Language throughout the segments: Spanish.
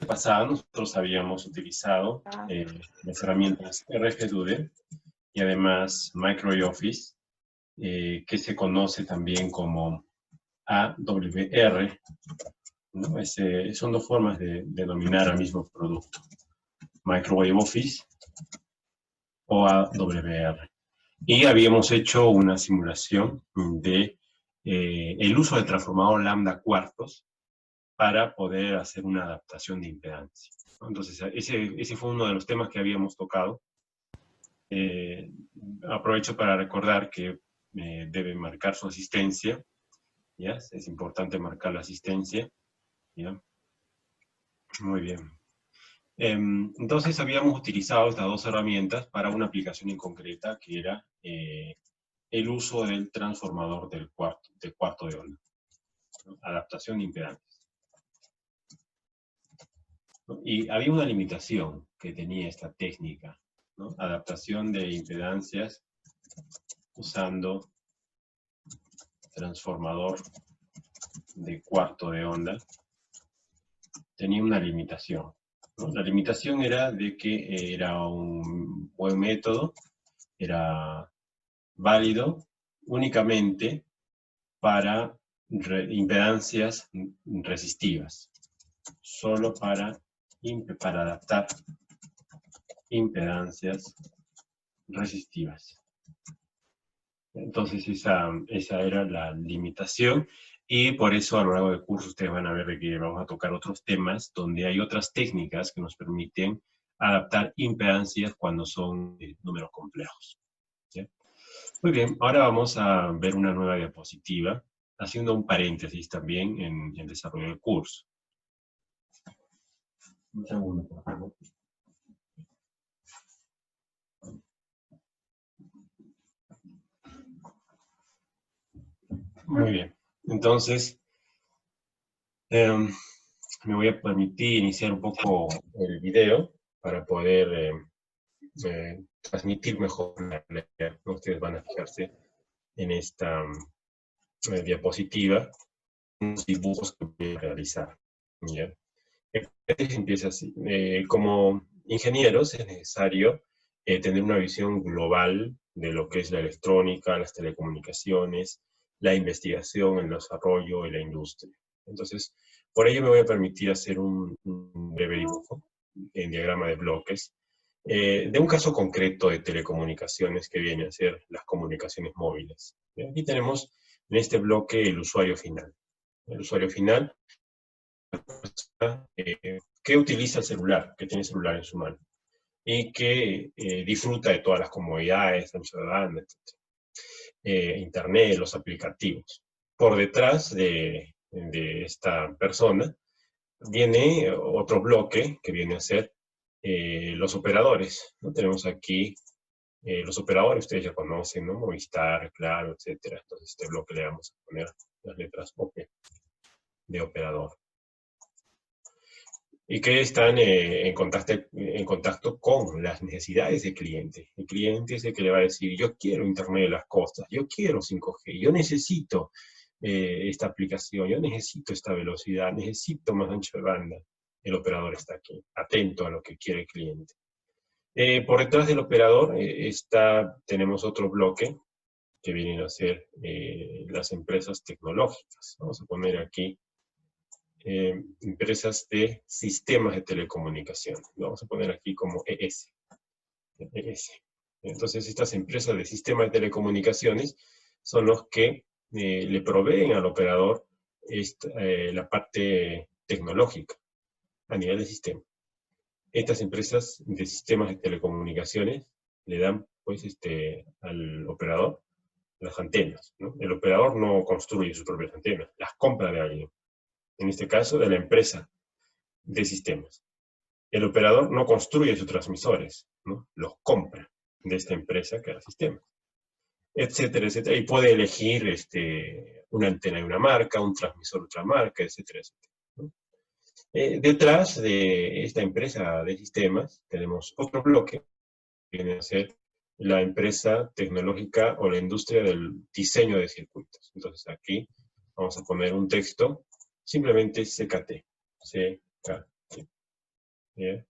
pasada nosotros habíamos utilizado las herramientas RGDude y además Micro Office, que se conoce también como AWR, ¿no? Son dos formas de denominar al mismo producto, Microwave Office o AWR. Y habíamos hecho una simulación de el uso del transformador lambda cuartos para poder hacer una adaptación de impedancia, ¿no? Entonces, ese fue uno de los temas que habíamos tocado. Aprovecho para recordar que debe marcar su asistencia, ¿ya? Es importante marcar la asistencia, ¿ya? Muy bien. Entonces habíamos utilizado estas dos herramientas para una aplicación en concreta, que era el uso del transformador de cuarto de onda, ¿no? Adaptación de impedancias, ¿no? Y había una limitación que tenía esta técnica, ¿no? Adaptación de impedancias usando transformador de cuarto de onda. Tenía una limitación, ¿no? La limitación era de que era un buen método, era válido únicamente para impedancias resistivas, solo para adaptar impedancias resistivas. Entonces esa era la limitación, y por eso a lo largo del curso ustedes van a ver que vamos a tocar otros temas donde hay otras técnicas que nos permiten adaptar impedancias cuando son números complejos, ¿sí? Muy bien, ahora vamos a ver una nueva diapositiva, haciendo un paréntesis también en el desarrollo del curso. Un segundo, por favor. Muy bien, entonces me voy a permitir iniciar un poco el video para poder transmitir mejor la idea. Ustedes van a fijarse en esta diapositiva, unos dibujos que voy a realizar, ¿ya? Empieza así. Como ingenieros es necesario tener una visión global de lo que es la electrónica, las telecomunicaciones, la investigación, el desarrollo y la industria. Entonces, por ello me voy a permitir hacer un breve dibujo en diagrama de bloques de un caso concreto de telecomunicaciones que viene a ser las comunicaciones móviles. Aquí tenemos en este bloque el usuario final. El usuario final que utiliza el celular, que tiene el celular en su mano, y que disfruta de todas las comodidades, ancho de banda, etc. Internet, los aplicativos. Por detrás de esta persona viene otro bloque que viene a ser los operadores, ¿no? Tenemos aquí los operadores, ustedes ya conocen, ¿no? Movistar, Claro, etc. Entonces este bloque le vamos a poner las letras OP de operador. Y que están en contacto con las necesidades del cliente. El cliente es el que le va a decir, yo quiero Internet de las cosas, yo quiero 5G, yo necesito esta aplicación, yo necesito esta velocidad, necesito más ancho de banda. El operador está aquí, atento a lo que quiere el cliente. Por detrás del operador tenemos otro bloque que vienen a ser las empresas tecnológicas. Vamos a poner aquí empresas de sistemas de telecomunicación. Lo vamos a poner aquí como ES. Entonces, estas empresas de sistemas de telecomunicaciones son los que le proveen al operador la parte tecnológica a nivel de sistema. Estas empresas de sistemas de telecomunicaciones le dan pues, al operador las antenas, ¿no? El operador no construye sus propias antenas, las compra de alguien. En este caso, de la empresa de sistemas. El operador no construye sus transmisores, ¿no? Los compra de esta empresa que da sistemas, etcétera, etcétera. Y puede elegir una antena de una marca, un transmisor de otra marca, etcétera, etcétera, ¿no? Detrás de esta empresa de sistemas tenemos otro bloque que viene a ser la empresa tecnológica o la industria del diseño de circuitos. Entonces aquí vamos a poner un texto, simplemente CKT. CKT. ¿ya?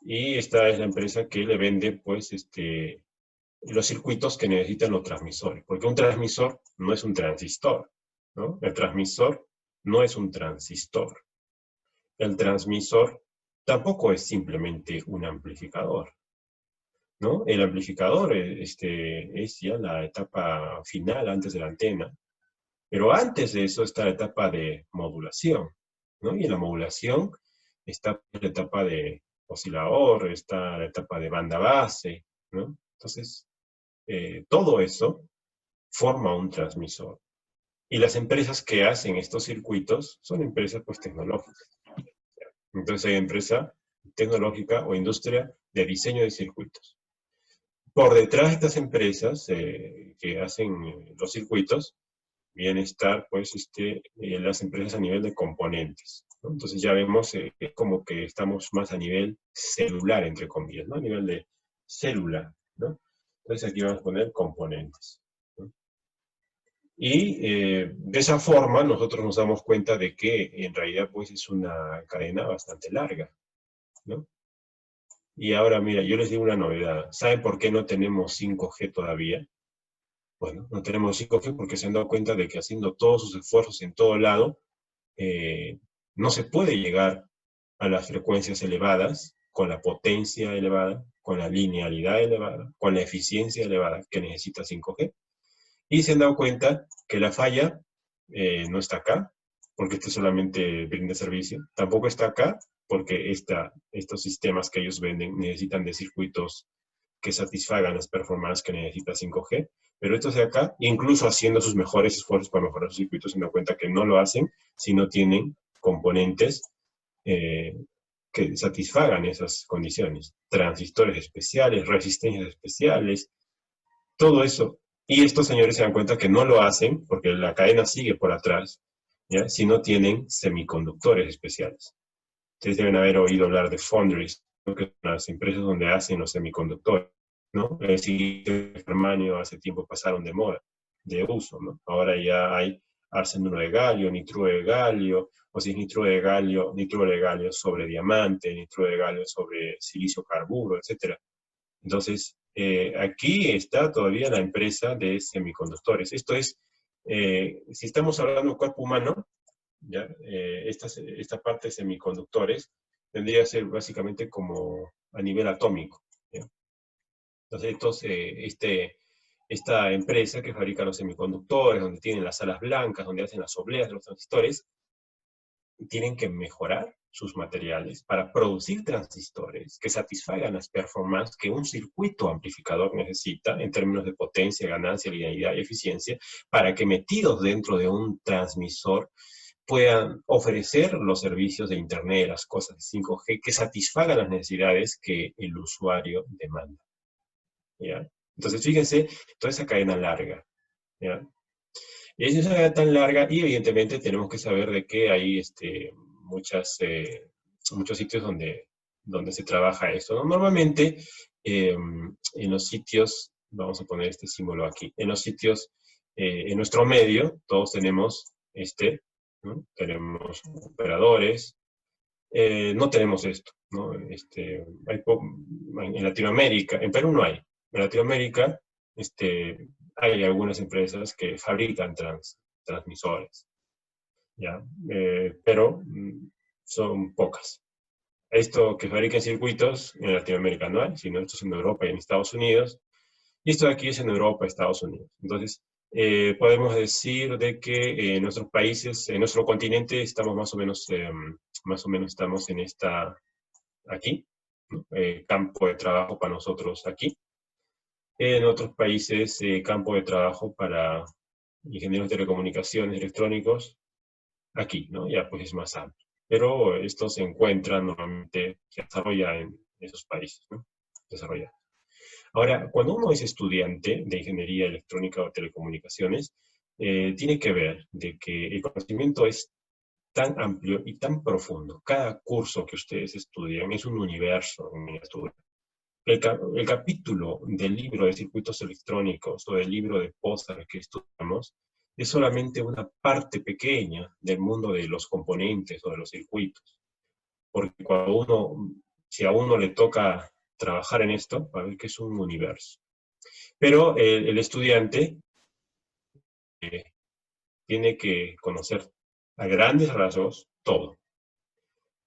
Y esta es la empresa que le vende, pues, los circuitos que necesitan los transmisores. Porque un transmisor no es un transistor, ¿no? El transmisor no es un transistor. El transmisor tampoco es simplemente un amplificador, ¿no? El amplificador es ya la etapa final antes de la antena, pero antes de eso está la etapa de modulación, ¿no? Y en la modulación está la etapa de oscilador, está la etapa de banda base, ¿no? Entonces, todo eso forma un transmisor. Y las empresas que hacen estos circuitos son empresas pues tecnológicas. Entonces hay empresa tecnológica o industria de diseño de circuitos. Por detrás de estas empresas que hacen los circuitos, viene a estar pues las empresas a nivel de componentes, ¿no? Entonces ya vemos como que estamos más a nivel celular, entre comillas, ¿no? A nivel de célula, ¿no? Entonces aquí vamos a poner componentes, ¿no? Y de esa forma nosotros nos damos cuenta de que en realidad pues es una cadena bastante larga, ¿no? Y ahora mira, yo les digo una novedad. ¿Saben por qué no tenemos 5G todavía? Bueno, no tenemos 5G porque se han dado cuenta de que haciendo todos sus esfuerzos en todo lado, eh, no se puede llegar a las frecuencias elevadas, con la potencia elevada, con la linealidad elevada, con la eficiencia elevada que necesita 5G. Y se han dado cuenta que la falla no está acá, porque este solamente brinda servicio. Tampoco está acá, porque estos sistemas que ellos venden necesitan de circuitos que satisfagan las performances que necesita 5G. Pero estos de acá, incluso haciendo sus mejores esfuerzos para mejorar sus circuitos, se dan cuenta que no lo hacen si no tienen componentes eh, que satisfagan esas condiciones. Transistores especiales, resistencias especiales, todo eso. Y estos señores se dan cuenta que no lo hacen porque la cadena sigue por atrás, ¿ya? Si no tienen semiconductores especiales. Ustedes deben haber oído hablar de foundries, ¿no? Que son las empresas donde hacen los semiconductores, ¿no? El silicio y el germanio hace tiempo pasaron de moda, de uso, ¿no? Ahora ya hay arsenuro de galio, nitruro de galio, o si es nitruro de galio sobre diamante, nitruro de galio sobre silicio carburo, etcétera. Entonces, aquí está todavía la empresa de semiconductores. Esto es, si estamos hablando de cuerpo humano, ¿ya? Esta parte de semiconductores tendría que ser básicamente como a nivel atómico, ¿ya? Entonces, esta empresa que fabrica los semiconductores, donde tienen las salas blancas, donde hacen las obleas de los transistores, tienen que mejorar sus materiales para producir transistores que satisfagan las performances que un circuito amplificador necesita en términos de potencia, ganancia, linealidad y eficiencia, para que metidos dentro de un transmisor puedan ofrecer los servicios de Internet, las cosas de 5G, que satisfagan las necesidades que el usuario demanda, ¿ya? Entonces, fíjense, toda esa cadena larga, ¿ya? Es una cadena tan larga y evidentemente tenemos que saber de que hay muchas, muchos sitios donde se trabaja esto, ¿no? Normalmente, en los sitios, vamos a poner este símbolo aquí, en los sitios, en nuestro medio, todos tenemos ¿no? Tenemos operadores, no tenemos esto, ¿no? En Latinoamérica, en Perú no hay, en Latinoamérica hay algunas empresas que fabrican transmisores, ¿ya? Pero son pocas. Esto que fabrican circuitos en Latinoamérica no hay, sino esto es en Europa y en Estados Unidos, y esto de aquí es en Europa, Estados Unidos. Entonces, podemos decir de que en nuestros países, en nuestro continente, estamos más o menos estamos en aquí, ¿no? Campo de trabajo para nosotros aquí. En otros países, campo de trabajo para ingenieros de telecomunicaciones, electrónicos, aquí, ¿no? Ya pues es más amplio. Pero esto se encuentra normalmente, se desarrolla en esos países, ¿no? Desarrolla. Ahora, cuando uno es estudiante de ingeniería electrónica o telecomunicaciones, tiene que ver de que el conocimiento es tan amplio y tan profundo. Cada curso que ustedes estudian es un universo en miniatura. El capítulo del libro de circuitos electrónicos o del libro de Pozar que estudiamos es solamente una parte pequeña del mundo de los componentes o de los circuitos. Porque cuando uno si a uno le toca trabajar en esto, va a ver que es un universo. Pero el estudiante tiene que conocer a grandes rasgos todo.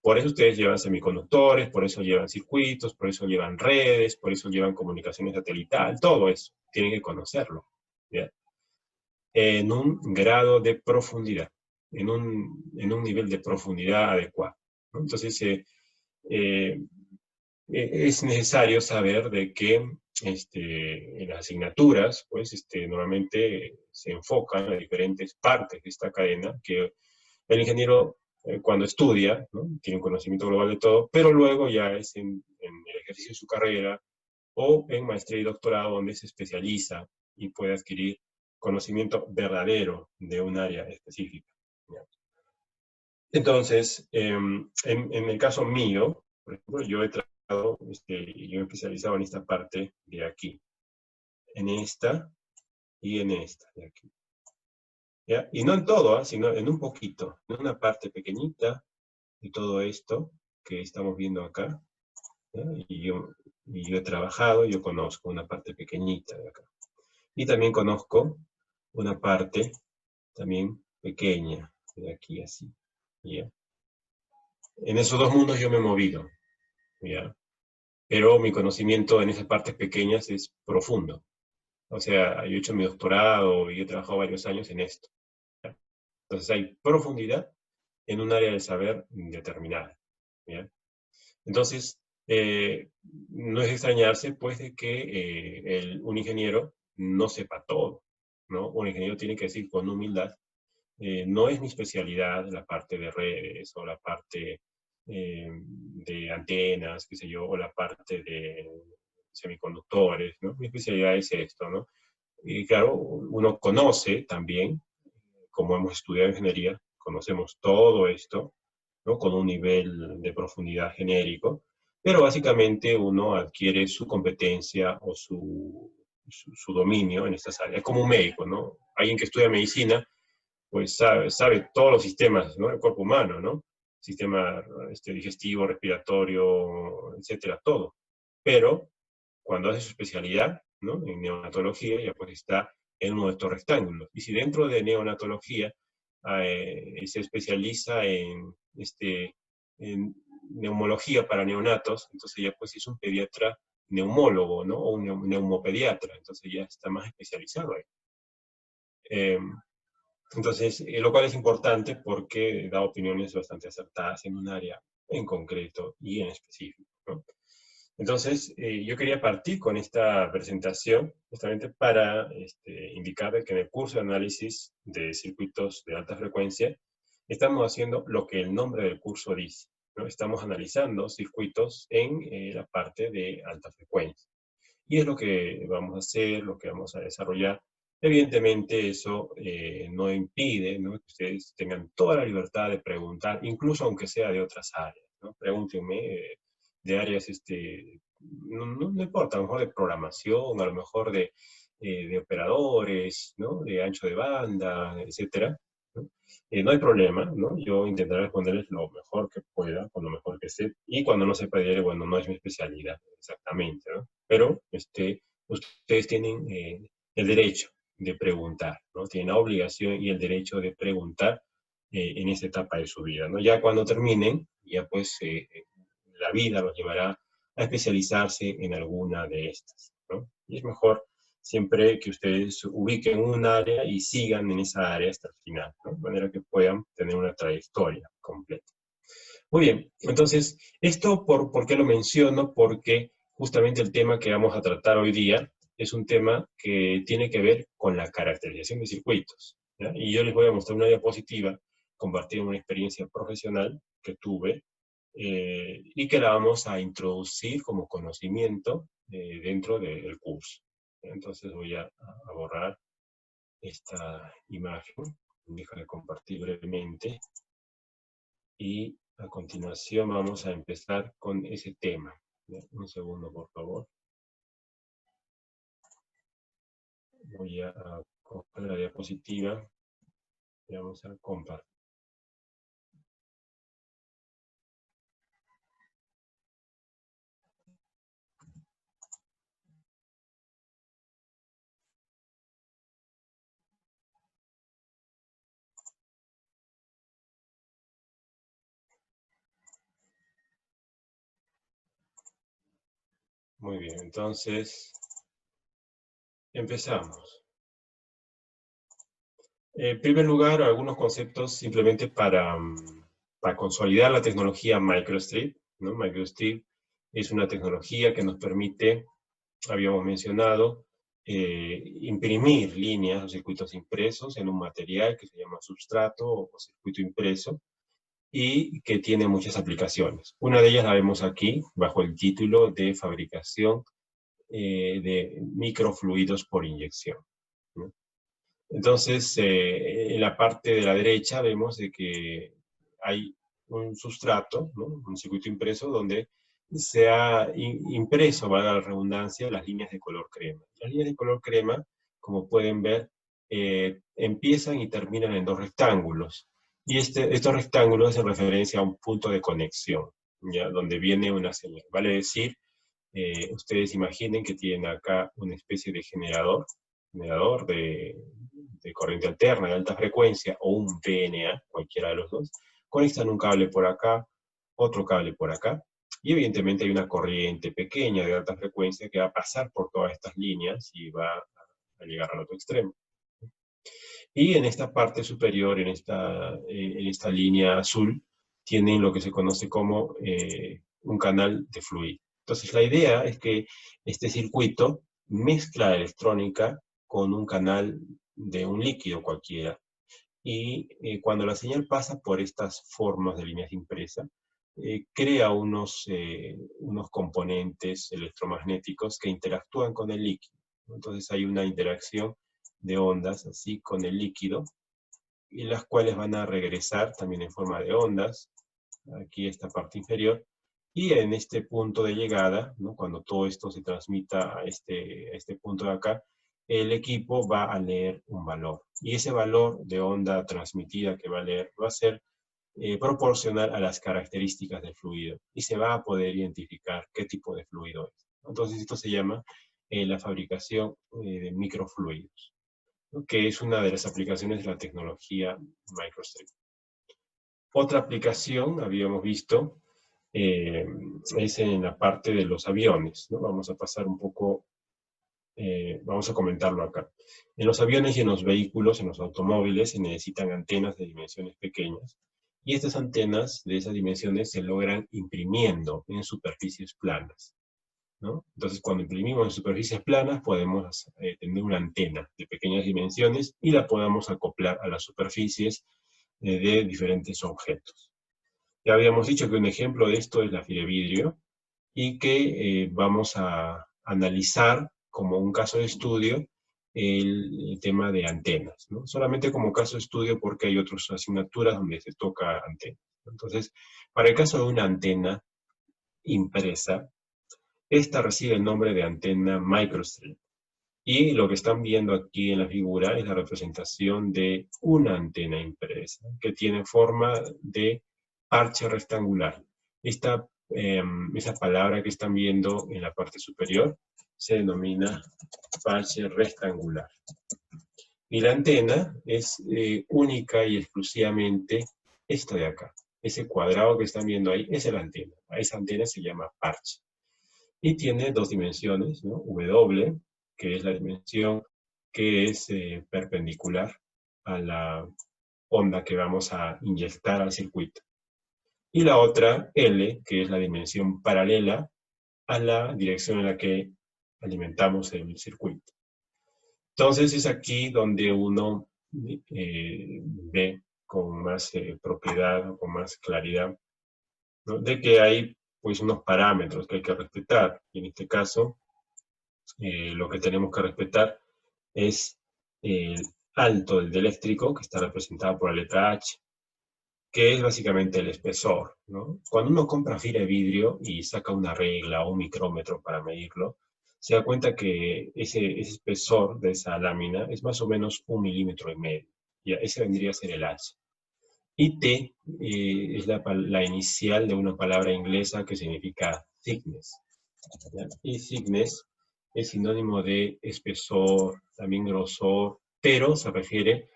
Por eso ustedes llevan semiconductores, por eso llevan circuitos, por eso llevan redes, por eso llevan comunicaciones satelital, todo eso. Tienen que conocerlo, ¿ya? En un grado de profundidad, en un nivel de profundidad adecuado, ¿no? Entonces, eh, es necesario saber de que en las asignaturas, pues, normalmente se enfocan a diferentes partes de esta cadena, que el ingeniero, cuando estudia, ¿no? Tiene un conocimiento global de todo, pero luego ya es en el ejercicio de su carrera o en maestría y doctorado donde se especializa y puede adquirir conocimiento verdadero de un área específica, ¿ya? Entonces, en el caso mío, por ejemplo, yo he trabajado, yo he especializado en esta parte de aquí, en esta y en esta de aquí, ¿ya? Y no en todo, sino en un poquito, en una parte pequeñita de todo esto que estamos viendo acá, ¿ya? Y yo he trabajado, yo conozco una parte pequeñita de acá. Y también conozco una parte también pequeña de aquí así, ¿ya? En esos dos mundos yo me he movido, ¿ya? Pero mi conocimiento en esas partes pequeñas es profundo. O sea, yo he hecho mi doctorado y he trabajado varios años en esto, ¿ya? Entonces hay profundidad en un área del saber determinada, ¿ya? Entonces, no es extrañarse, pues, de que un ingeniero no sepa todo, ¿no? Un ingeniero tiene que decir con humildad, no es mi especialidad la parte de redes o la parte de antenas, qué sé yo, o la parte de semiconductores, ¿no? Mi especialidad es esto, ¿no? Y claro, uno conoce también, como hemos estudiado ingeniería, conocemos todo esto, ¿no? Con un nivel de profundidad genérico, pero básicamente uno adquiere su competencia o su dominio en estas áreas. Es como un médico, ¿no? Alguien que estudia medicina pues sabe todos los sistemas, ¿no? El cuerpo humano, ¿no? Sistema digestivo, respiratorio, etcétera, todo. Pero cuando hace su especialidad, ¿no? En neonatología, ya pues está en uno de estos rectángulos. Y si dentro de neonatología se especializa en neumología para neonatos, entonces ya pues es un pediatra neumólogo, ¿no? O un neumopediatra, entonces ya está más especializado ahí. Eh, entonces, lo cual es importante porque da opiniones bastante acertadas en un área en concreto y en específico, ¿no? Entonces, yo quería partir con esta presentación justamente para indicar que en el curso de análisis de circuitos de alta frecuencia estamos haciendo lo que el nombre del curso dice, ¿no? Estamos analizando circuitos en la parte de alta frecuencia. Y es lo que vamos a hacer, lo que vamos a desarrollar. Evidentemente eso no impide, ¿no? Que ustedes tengan toda la libertad de preguntar, incluso aunque sea de otras áreas, ¿no? Pregúntenme de áreas, no importa, a lo mejor de programación, a lo mejor de operadores, ¿no? De ancho de banda, etcétera, ¿no? No hay problema, ¿no? Yo intentaré responderles lo mejor que pueda, con lo mejor que sé, y cuando no sepa, diré, bueno, no es mi especialidad, exactamente, ¿no? Pero ustedes tienen el derecho de preguntar, ¿no? Tienen la obligación y el derecho de preguntar en esta etapa de su vida, ¿no? Ya cuando terminen, ya pues la vida los llevará a especializarse en alguna de estas, ¿no? Y es mejor siempre que ustedes ubiquen un área y sigan en esa área hasta el final, ¿no? De manera que puedan tener una trayectoria completa. Muy bien, entonces, esto ¿por qué lo menciono? Porque justamente el tema que vamos a tratar hoy día es un tema que tiene que ver con la caracterización de circuitos, ¿ya? Y yo les voy a mostrar una diapositiva, compartir una experiencia profesional que tuve y que la vamos a introducir como conocimiento dentro del curso. Entonces voy a borrar esta imagen, dejo de compartir brevemente y a continuación vamos a empezar con ese tema. Un segundo, por favor. Voy a coger la diapositiva y vamos a compartir. Muy bien, entonces empezamos. En primer lugar, algunos conceptos simplemente para consolidar la tecnología MicroStrip, ¿no? MicroStrip es una tecnología que nos permite, habíamos mencionado, imprimir líneas o circuitos impresos en un material que se llama substrato o circuito impreso, y que tiene muchas aplicaciones. Una de ellas la vemos aquí, bajo el título de fabricación de microfluidos por inyección, ¿no? Entonces, en la parte de la derecha vemos de que hay un sustrato, ¿no? Un circuito impreso donde se ha impreso, valga la redundancia, las líneas de color crema. Las líneas de color crema, como pueden ver, empiezan y terminan en dos rectángulos. Y estos rectángulos hacen referencia a un punto de conexión, ¿ya? Donde viene una señal. Vale decir, ustedes imaginen que tienen acá una especie de generador de corriente alterna de alta frecuencia o un VNA, cualquiera de los dos, conectan un cable por acá, otro cable por acá, y evidentemente hay una corriente pequeña de alta frecuencia que va a pasar por todas estas líneas y va a llegar al otro extremo. Y en esta parte superior, en esta línea azul, tienen lo que se conoce como un canal de fluido. Entonces la idea es que este circuito mezcla la electrónica con un canal de un líquido cualquiera. Y cuando la señal pasa por estas formas de líneas impresas, crea unos componentes electromagnéticos que interactúan con el líquido. Entonces hay una interacción de ondas así con el líquido, y las cuales van a regresar también en forma de ondas, aquí esta parte inferior, y en este punto de llegada, ¿no? Cuando todo esto se transmita a este punto de acá, el equipo va a leer un valor. Y ese valor de onda transmitida que va a leer va a ser proporcional a las características del fluido. Y se va a poder identificar qué tipo de fluido es. Entonces esto se llama la fabricación de microfluidos, ¿no? Que es una de las aplicaciones de la tecnología MicroStrip. Otra aplicación, habíamos visto, es en la parte de los aviones, ¿no? Vamos a pasar un poco, vamos a comentarlo acá. En los aviones y en los vehículos, en los automóviles, se necesitan antenas de dimensiones pequeñas, y estas antenas de esas dimensiones se logran imprimiendo en superficies planas, ¿no? Entonces, cuando imprimimos en superficies planas, podemos tener una antena de pequeñas dimensiones y la podamos acoplar a las superficies de diferentes objetos. Ya habíamos dicho que un ejemplo de esto es la fibra y que vamos a analizar como un caso de estudio el tema de antenas, ¿no? Solamente como caso de estudio porque hay otras asignaturas donde se toca antenas. Entonces, para el caso de una antena impresa, esta recibe el nombre de antena MicroStrip. Y lo que están viendo aquí en la figura es la representación de una antena impresa que tiene forma de parche rectangular. Esa palabra que están viendo en la parte superior se denomina parche rectangular. Y la antena es única y exclusivamente esta de acá. Ese cuadrado que están viendo ahí, esa es la antena. A esa antena se llama parche. Y tiene dos dimensiones, ¿no? W, que es la dimensión que es perpendicular a la onda que vamos a inyectar al circuito. Y la otra, L, que es la dimensión paralela a la dirección en la que alimentamos el circuito. Entonces es aquí donde uno ve con más propiedad, con más claridad, ¿no? De que hay pues unos parámetros que hay que respetar. Y en este caso, lo que tenemos que respetar es el alto del dieléctrico, que está representado por la letra H, que es básicamente el espesor, ¿no? Cuando uno compra fibra de vidrio y saca una regla o un micrómetro para medirlo, se da cuenta que ese espesor de esa lámina es más o menos 1,5 milímetros. Ya, ese vendría a ser el H. Y T es la inicial de una palabra inglesa que significa thickness, ¿ya? Y thickness es sinónimo de espesor, también grosor, pero se refiere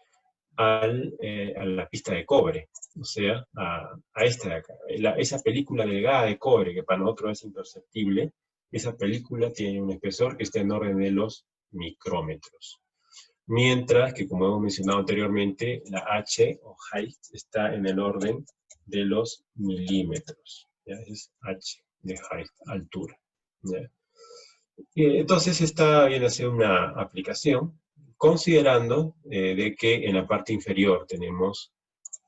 a la pista de cobre, o sea, a esta de acá. Esa película delgada de cobre que para nosotros es imperceptible, Esa película tiene un espesor que está en orden de los micrómetros. Mientras que, como hemos mencionado anteriormente, la H o height está en el orden de los milímetros. ¿Ya? Es H de height, altura. ¿Ya? Entonces esta viene a ser una aplicación, considerando de que en la parte inferior tenemos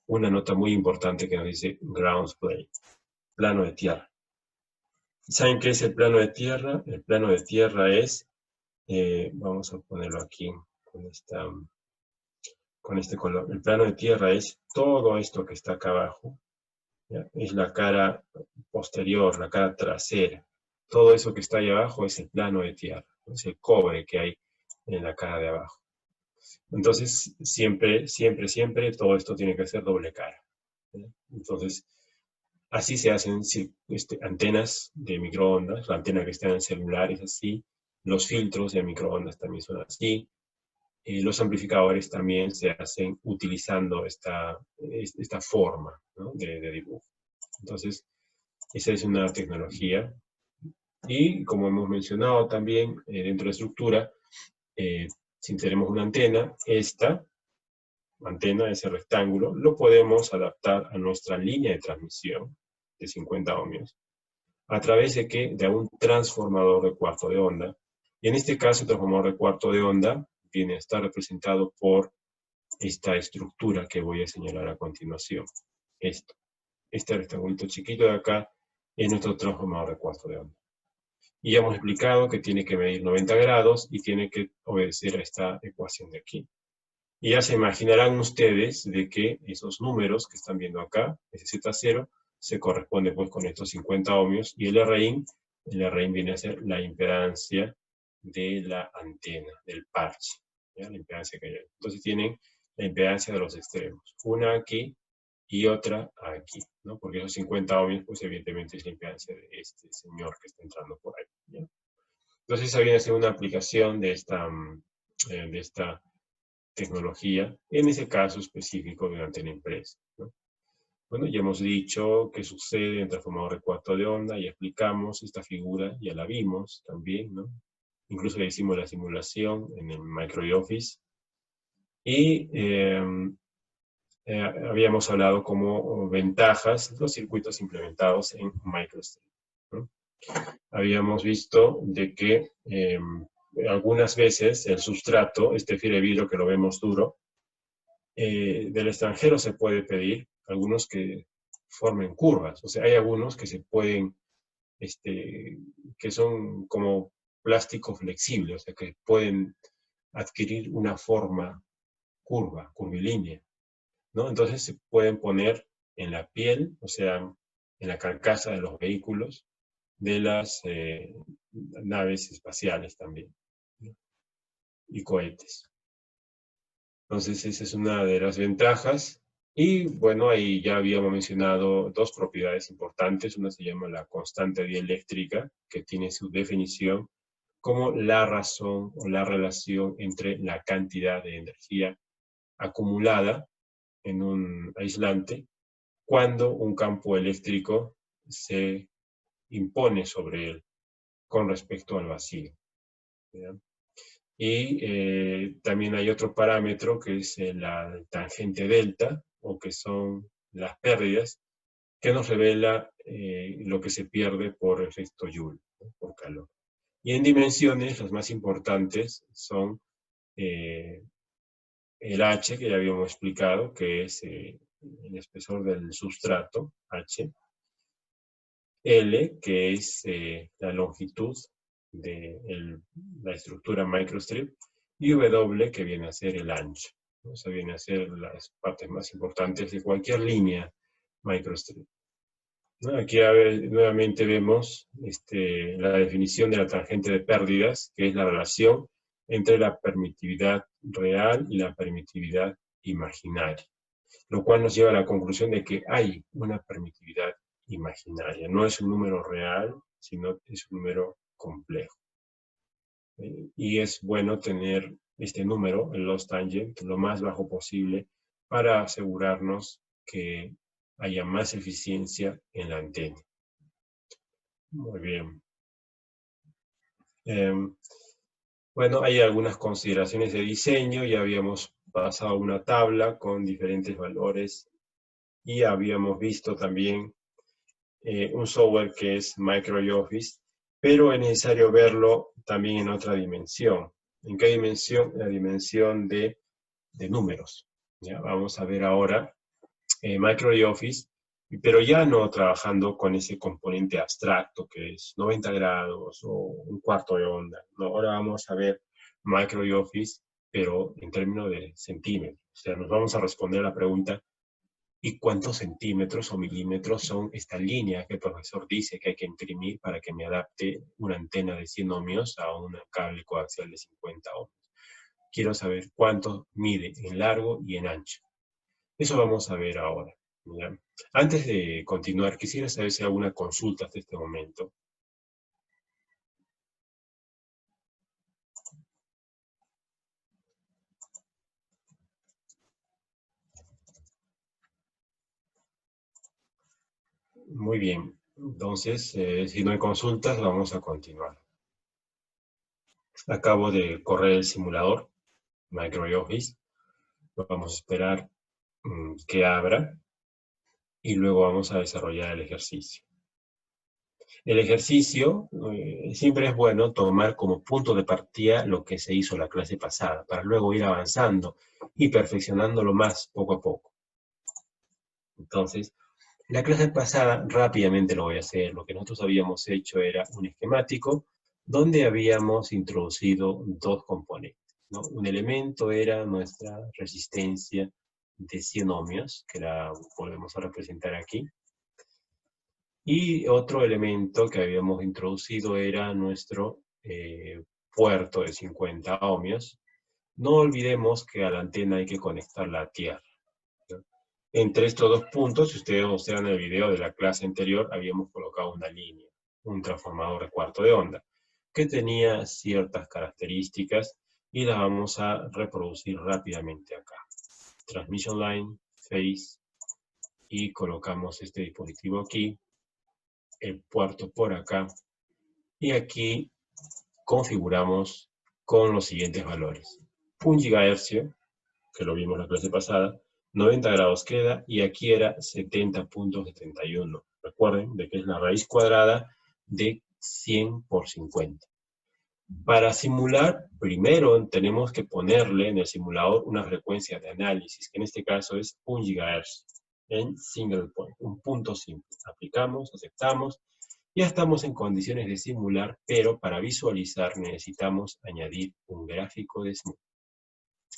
una nota muy importante que nos dice ground plane, plano de tierra. ¿Saben qué es el plano de tierra? El plano de tierra es, vamos a ponerlo aquí con este color. El plano de tierra es todo esto que está acá abajo, ¿ya? Es la cara posterior, la cara trasera. Todo eso que está ahí abajo es el plano de tierra, es el cobre que hay en la cara de abajo. Entonces, siempre, siempre, siempre todo esto tiene que ser doble cara. ¿Ya? Entonces, así se hacen antenas de microondas, la antena que está en el celular es así, los filtros de microondas también son así, los amplificadores también se hacen utilizando esta forma, ¿no? de dibujo. Entonces, esa es una tecnología. Y como hemos mencionado también dentro de la estructura, si tenemos una antena, esta antena, ese rectángulo, lo podemos adaptar a nuestra línea de transmisión de 50 ohmios. ¿A través de qué? De un transformador de cuarto de onda. Y en este caso, el transformador de cuarto de onda viene a estar representado por esta estructura que voy a señalar a continuación. Este rectangulito chiquito de acá es nuestro transformador de cuarto de onda. Y ya hemos explicado que tiene que medir 90 grados y tiene que obedecer a esta ecuación de aquí. Y ya se imaginarán ustedes de que esos números que están viendo acá, ese Z0, se corresponde pues con estos 50 ohmios, y el Rin viene a ser la impedancia de la antena, del parche, ¿ya? La impedancia que hay ahí. Entonces tienen la impedancia de los extremos, una aquí y otra aquí, ¿no? Porque esos 50 ohmios, pues evidentemente es la impedancia de este señor que está entrando por ahí, ¿ya? Entonces esa viene a ser una aplicación de esta tecnología, en ese caso específico de una antena impresa, ¿no? Bueno, ya hemos dicho qué sucede en el transformador de cuarto de onda, ya explicamos esta figura, ya la vimos también, ¿no? Incluso ya hicimos la simulación en el MicroOffice. Y habíamos hablado como ventajas los circuitos implementados en MicroStream, ¿no? Habíamos visto de que algunas veces el sustrato, este fibra de vidrio que lo vemos duro, del extranjero se puede pedir algunos que formen curvas. O sea, hay algunos que se pueden, que son como plástico flexible, o sea, que pueden adquirir una forma curva, curvilínea, ¿no? Entonces se pueden poner en la piel, o sea, en la carcasa de los vehículos, de las naves espaciales también, ¿no? Y cohetes. Entonces esa es una de las ventajas. Y bueno, ahí ya habíamos mencionado dos propiedades importantes. Una se llama la constante dieléctrica, que tiene su definición como la razón o la relación entre la cantidad de energía acumulada en un aislante cuando un campo eléctrico se impone sobre él con respecto al vacío, ¿ya? Y también hay otro parámetro que es la tangente delta, o que son las pérdidas, que nos revela lo que se pierde por efecto Joule, ¿no? Por calor. Y en dimensiones, las más importantes son el H, que ya habíamos explicado, que es el espesor del sustrato, H, L, que es la longitud de la estructura microstrip, y W, que viene a ser el ancho, ¿no? Eso viene a ser las partes más importantes de cualquier línea microstrip, ¿no? Aquí nuevamente vemos la definición de la tangente de pérdidas, que es la relación entre la permitividad real y la permitividad imaginaria, lo cual nos lleva a la conclusión de que hay una permitividad imaginaria. No es un número real, sino es un número complejo. Y es bueno tener este número, el loss tangent, lo más bajo posible para asegurarnos que haya más eficiencia en la antena. Muy bien. Bueno, hay algunas consideraciones de diseño. Ya habíamos pasado una tabla con diferentes valores y habíamos visto también un software que es MicroOffice, pero es necesario verlo también en otra dimensión. ¿En qué dimensión? La dimensión de números. ¿Ya? Vamos a ver ahora MicroOffice, pero ya no trabajando con ese componente abstracto que es 90 grados o un cuarto de onda. No, ahora vamos a ver MicroOffice, pero en términos de centímetros. O sea, nos vamos a responder a la pregunta, ¿y cuántos centímetros o milímetros son esta línea que el profesor dice que hay que imprimir para que me adapte una antena de 100 ohmios a un cable coaxial de 50 ohmios? Quiero saber cuánto mide en largo y en ancho. Eso vamos a ver ahora. ¿Ya? Antes de continuar, quisiera saber si hay alguna consulta hasta este momento. Muy bien. Entonces, si no hay consultas, vamos a continuar. Acabo de correr el simulador MicroOffice. Vamos a esperar que abra y luego vamos a desarrollar el ejercicio. El ejercicio siempre es bueno tomar como punto de partida lo que se hizo la clase pasada, para luego ir avanzando y perfeccionándolo más poco a poco. Entonces, la clase pasada rápidamente lo voy a hacer. Lo que nosotros habíamos hecho era un esquemático donde habíamos introducido dos componentes, ¿no? Un elemento era nuestra resistencia de 100 ohmios, que la volvemos a representar aquí. Y otro elemento que habíamos introducido era nuestro puerto de 50 ohmios. No olvidemos que a la antena hay que conectarla a tierra, ¿no? Entre estos dos puntos, si ustedes observan el video de la clase anterior, habíamos colocado una línea, un transformador de cuarto de onda, que tenía ciertas características y la vamos a reproducir rápidamente acá. Transmission line, phase, y colocamos este dispositivo aquí, el puerto por acá, y aquí configuramos con los siguientes valores. 1 gigahercio, que lo vimos la clase pasada, 90 grados queda, y aquí era 70.71. Recuerden de que es la raíz cuadrada de 100 por 50. Para simular, primero tenemos que ponerle en el simulador una frecuencia de análisis, que en este caso es 1 gigahercio, en single point, un punto simple. Aplicamos, aceptamos, ya estamos en condiciones de simular, pero para visualizar necesitamos añadir un gráfico de Smith.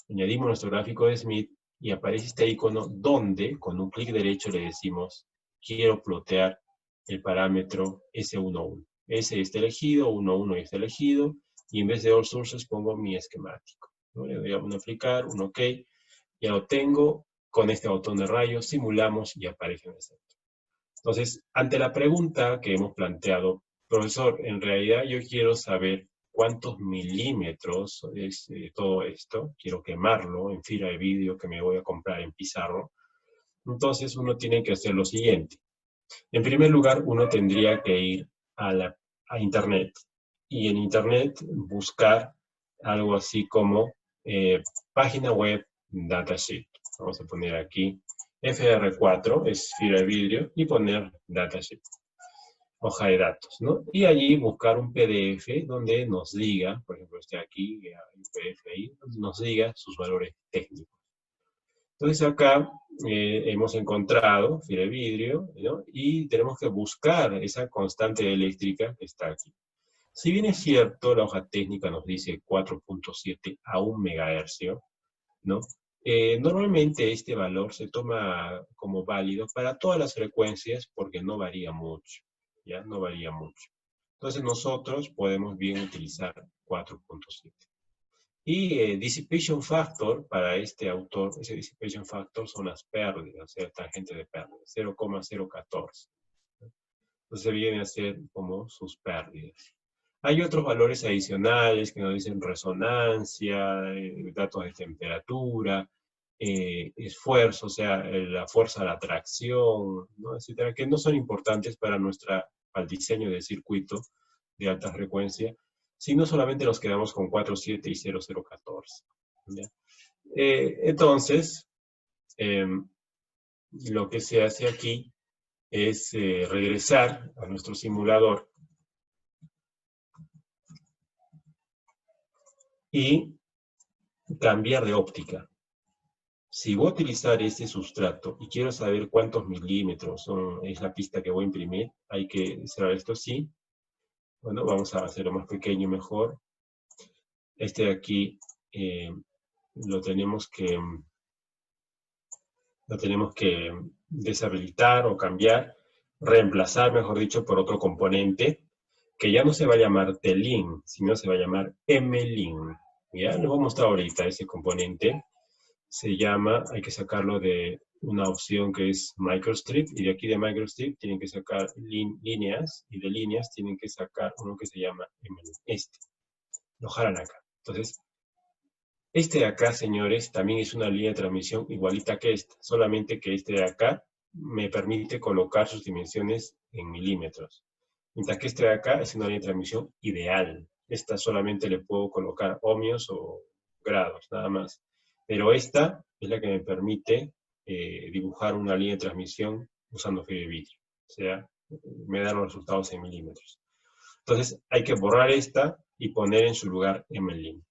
Añadimos nuestro gráfico de Smith y aparece este icono donde con un clic derecho le decimos quiero plotear el parámetro S11. S está elegido, 11 está elegido, y en vez de All Sources pongo mi esquemático, ¿no? Le doy a un aplicar, un OK, ya lo tengo. Con este botón de rayos simulamos y aparece en el centro. Entonces, ante la pregunta que hemos planteado, profesor, en realidad yo quiero saber cuántos milímetros es todo esto, quiero quemarlo en fibra de vidrio que me voy a comprar en Pizarro. Entonces uno tiene que hacer lo siguiente. En primer lugar, uno tendría que ir a Internet, y en Internet buscar algo así como página web datasheet. Vamos a poner aquí FR4, es fibra de vidrio, y poner datasheet, hoja de datos, ¿no? Y allí buscar un PDF donde nos diga, por ejemplo, este aquí, hay un PDF ahí, donde nos diga sus valores técnicos. Entonces acá hemos encontrado fibra de vidrio, ¿no? Y tenemos que buscar esa constante eléctrica que está aquí. Si bien es cierto, la hoja técnica nos dice 4.7 a 1 megahercio, ¿no? Normalmente este valor se toma como válido para todas las frecuencias porque no varía mucho, ¿ya? No varía mucho. Entonces nosotros podemos bien utilizar 4.7. Y dissipation factor para este autor, ese dissipation factor son las pérdidas, o sea, tangente de pérdida, 0,014. Entonces viene a ser como sus pérdidas. Hay otros valores adicionales que nos dicen resonancia, datos de temperatura, esfuerzo, o sea, la fuerza de la tracción, ¿no? Etcétera, que no son importantes para el diseño de circuito de alta frecuencia, Si no, solamente nos quedamos con 47 y 0014. ¿Ya? Entonces, lo que se hace aquí es regresar a nuestro simulador y cambiar de óptica. Si voy a utilizar este sustrato y quiero saber cuántos milímetros es la pista que voy a imprimir, hay que cerrar esto así. Bueno, vamos a hacerlo más pequeño mejor. Este de aquí lo tenemos que deshabilitar o cambiar, reemplazar, mejor dicho, por otro componente que ya no se va a llamar TLIN, sino se va a llamar MLIN. ¿Ya? Les voy a mostrar ahorita ese componente. Se llama, hay que sacarlo de una opción que es microstrip, y de aquí de microstrip tienen que sacar líneas, y de líneas tienen que sacar uno que se llama MLIN. Lo jalan acá. Entonces, este de acá, señores, también es una línea de transmisión igualita que esta, solamente que este de acá me permite colocar sus dimensiones en milímetros. Mientras que este de acá es una línea de transmisión ideal. Esta solamente le puedo colocar ohmios o grados, nada más. Pero esta es la que me permite dibujar una línea de transmisión usando fibra de vidrio. O sea, me da los resultados en milímetros. Entonces, hay que borrar esta y poner en su lugar MLIN.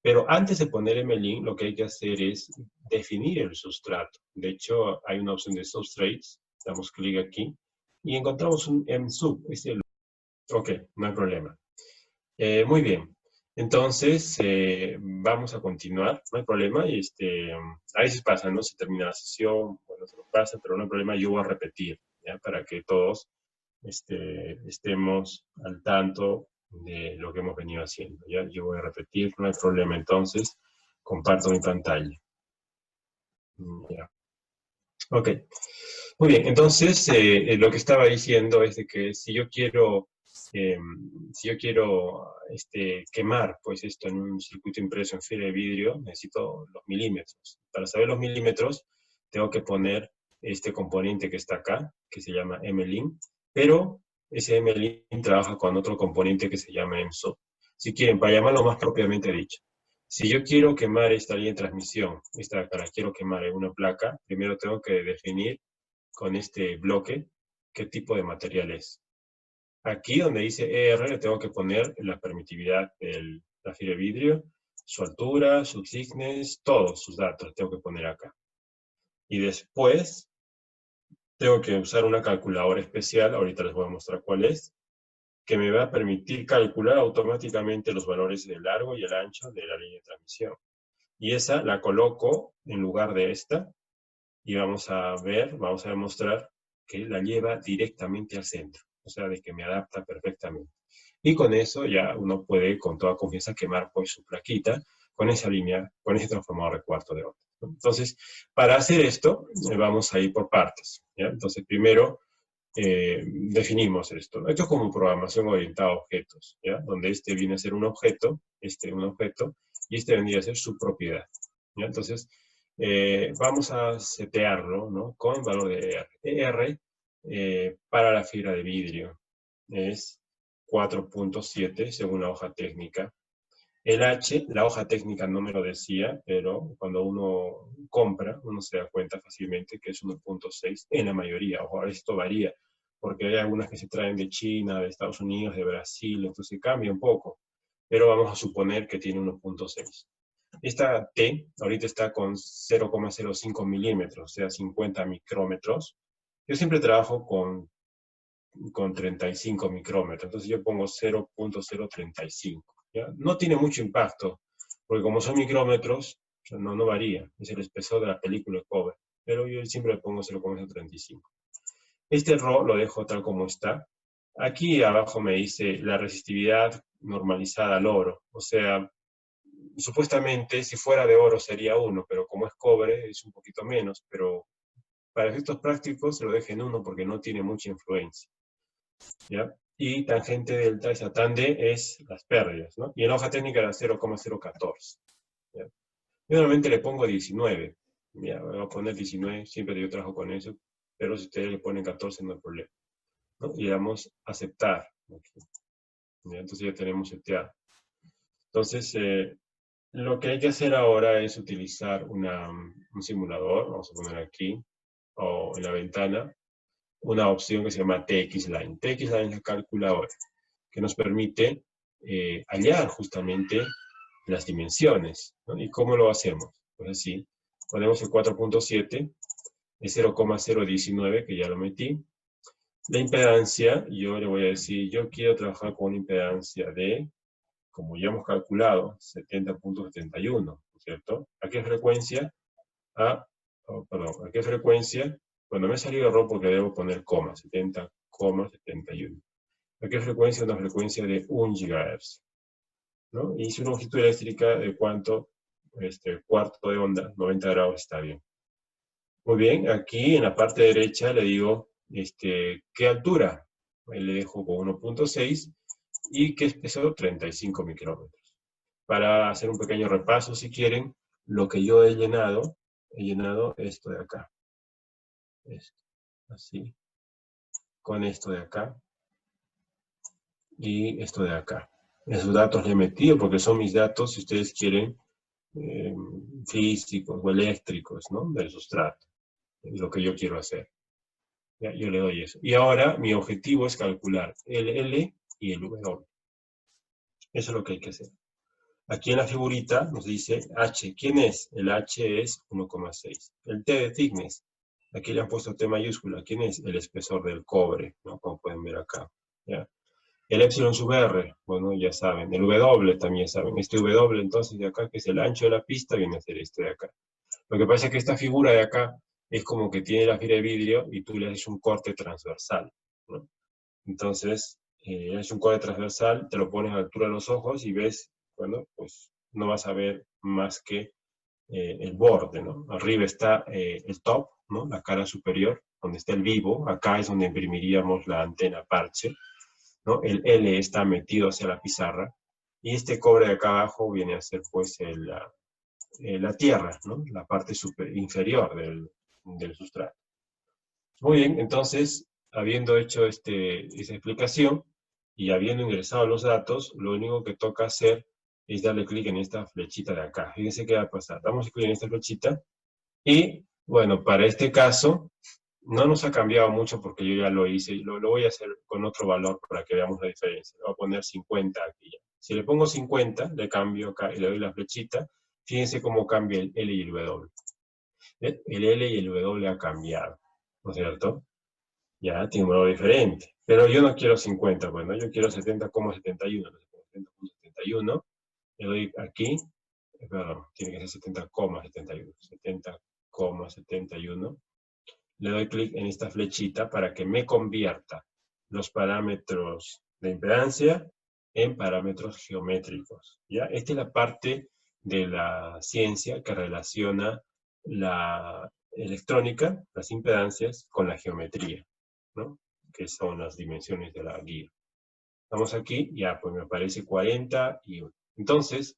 Pero antes de poner MLIN, lo que hay que hacer es definir el sustrato. De hecho, hay una opción de substrates. Damos clic aquí y encontramos un MSUB. Ok, no hay problema. Muy bien. Entonces, vamos a continuar. No hay problema. Y a veces pasa, ¿no? Se termina la sesión, bueno, se nos pasa, pero no hay problema. Yo voy a repetir, ¿ya? Para que todos estemos al tanto de lo que hemos venido haciendo. ¿Ya? Yo voy a repetir, no hay problema. Entonces, comparto mi pantalla. Ya. Ok. Muy bien. Entonces, lo que estaba diciendo es de que eh, si yo quiero quemar pues esto en un circuito impreso en fibra de vidrio, necesito los milímetros. Para saber los milímetros, tengo que poner este componente que está acá, que se llama MLIN, pero ese MLIN trabaja con otro componente que se llama MSOP. Si quieren, para llamarlo más propiamente dicho, si yo quiero quemar esta línea de transmisión, esta de acá la quiero quemar en una placa, primero tengo que definir con este bloque qué tipo de material es. Aquí donde dice ER le tengo que poner la permitividad de la fibra de vidrio, su altura, su thickness, todos sus datos tengo que poner acá. Y después tengo que usar una calculadora especial, ahorita les voy a mostrar cuál es, que me va a permitir calcular automáticamente los valores del largo y el ancho de la línea de transmisión. Y esa la coloco en lugar de esta, y vamos a demostrar que la lleva directamente al centro, o sea, de que me adapta perfectamente. Y con eso ya uno puede con toda confianza quemar pues su plaquita con esa línea, con ese transformador de cuarto de onda. Entonces, para hacer esto, vamos a ir por partes, ¿ya? Entonces, primero definimos esto. Esto es como programación orientada a objetos, ¿ya? Donde este viene a ser un objeto, un objeto, y este vendría a ser su propiedad, ¿ya? Entonces, vamos a setearlo, ¿no? Con valor de ER. ER para la fibra de vidrio es 4.7 según la hoja técnica. El H, la hoja técnica no me lo decía, pero cuando uno compra, uno se da cuenta fácilmente que es 1.6 en la mayoría. Ojo, esto varía, porque hay algunas que se traen de China, de Estados Unidos, de Brasil, entonces cambia un poco. Pero vamos a suponer que tiene 1.6. Esta T ahorita está con 0,05 milímetros, o sea, 50 micrómetros. Yo siempre trabajo con 35 micrómetros, entonces yo pongo 0.035. ¿Ya? No tiene mucho impacto, porque como son micrómetros, no varía, es el espesor de la película de cobre, pero yo siempre le pongo 0.035. Este RO lo dejo tal como está. Aquí abajo me dice la resistividad normalizada al oro, o sea, supuestamente si fuera de oro sería 1, pero como es cobre es un poquito menos, pero para efectos prácticos se lo dejen 1 porque no tiene mucha influencia. ¿Ya? Y tangente delta, esa tan D es las pérdidas, ¿no? Y en la hoja técnica era 0,014. ¿Ya? Yo normalmente le pongo 19. Ya, voy a poner 19, siempre yo trabajo con eso, pero si ustedes le ponen 14 no hay problema, ¿no? Y le damos a aceptar. ¿Ya? Entonces ya tenemos seteado. Entonces, lo que hay que hacer ahora es utilizar un simulador, vamos a poner aquí, o en la ventana, una opción que se llama TX-Line. TX-Line es la calculadora que nos permite hallar justamente las dimensiones, ¿no? ¿Y cómo lo hacemos? Pues así, ponemos el 4.7, es 0,019, que ya lo metí. La impedancia, yo le voy a decir, yo quiero trabajar con una impedancia de, como ya hemos calculado, 70.71, ¿cierto? ¿A qué frecuencia? Perdón, ¿a qué frecuencia? Bueno, me ha salido error porque debo poner coma, 70,71. ¿A qué frecuencia? Una frecuencia de 1 GHz, ¿no? Y su longitud eléctrica de cuánto, cuarto de onda, 90 grados, está bien. Muy bien, aquí en la parte derecha le digo, ¿qué altura? Le dejo con 1.6 y que es peso 35 micrómetros. Para hacer un pequeño repaso, si quieren, lo que yo he llenado esto de acá. Esto, así. Con esto de acá. Y esto de acá. Esos datos le he metido porque son mis datos, si ustedes quieren, físicos o eléctricos, ¿no? Del sustrato. Es lo que yo quiero hacer. Ya, yo le doy eso. Y ahora mi objetivo es calcular el L y el W. Eso es lo que hay que hacer. Aquí en la figurita nos dice H. ¿Quién es? El H es 1,6. El T de thickness. Aquí le han puesto T mayúscula. ¿Quién es? El espesor del cobre, ¿no? Como pueden ver acá. ¿Ya? El epsilon sub R, bueno, ya saben. El W también saben. Este W, entonces, de acá, que es el ancho de la pista, viene a ser este de acá. Lo que pasa es que esta figura de acá es como que tiene la fibra de vidrio y tú le haces un corte transversal, ¿no? Entonces, es un corte transversal, te lo pones a la altura de los ojos y ves, bueno, pues no vas a ver más que el borde, ¿no? Arriba está el top, ¿no? La cara superior, donde está el vivo. Acá es donde imprimiríamos la antena parche, ¿no? El L está metido hacia la pizarra. Y este cobre de acá abajo viene a ser, pues, la tierra, ¿no? La parte inferior del sustrato. Muy bien, entonces, habiendo hecho esa explicación y habiendo ingresado los datos, lo único que toca hacer es darle clic en esta flechita de acá. Fíjense qué va a pasar. Damos clic en esta flechita y, bueno, para este caso, no nos ha cambiado mucho porque yo ya lo hice. Lo voy a hacer con otro valor para que veamos la diferencia. Le voy a poner 50 aquí ya. Si le pongo 50, le cambio acá y le doy la flechita. Fíjense cómo cambia el L y el W. El L y el W ha cambiado, ¿no es cierto? Ya tiene un valor diferente. Pero yo no quiero 50, bueno, yo quiero 70,71. 70,71. Le doy aquí, perdón, tiene que ser 70,71. 70,71. Le doy clic en esta flechita para que me convierta los parámetros de impedancia en parámetros geométricos. ¿Ya? Esta es la parte de la ciencia que relaciona la electrónica, las impedancias, con la geometría, ¿no? Que son las dimensiones de la guía. Vamos aquí, ya pues me aparece 41. Entonces,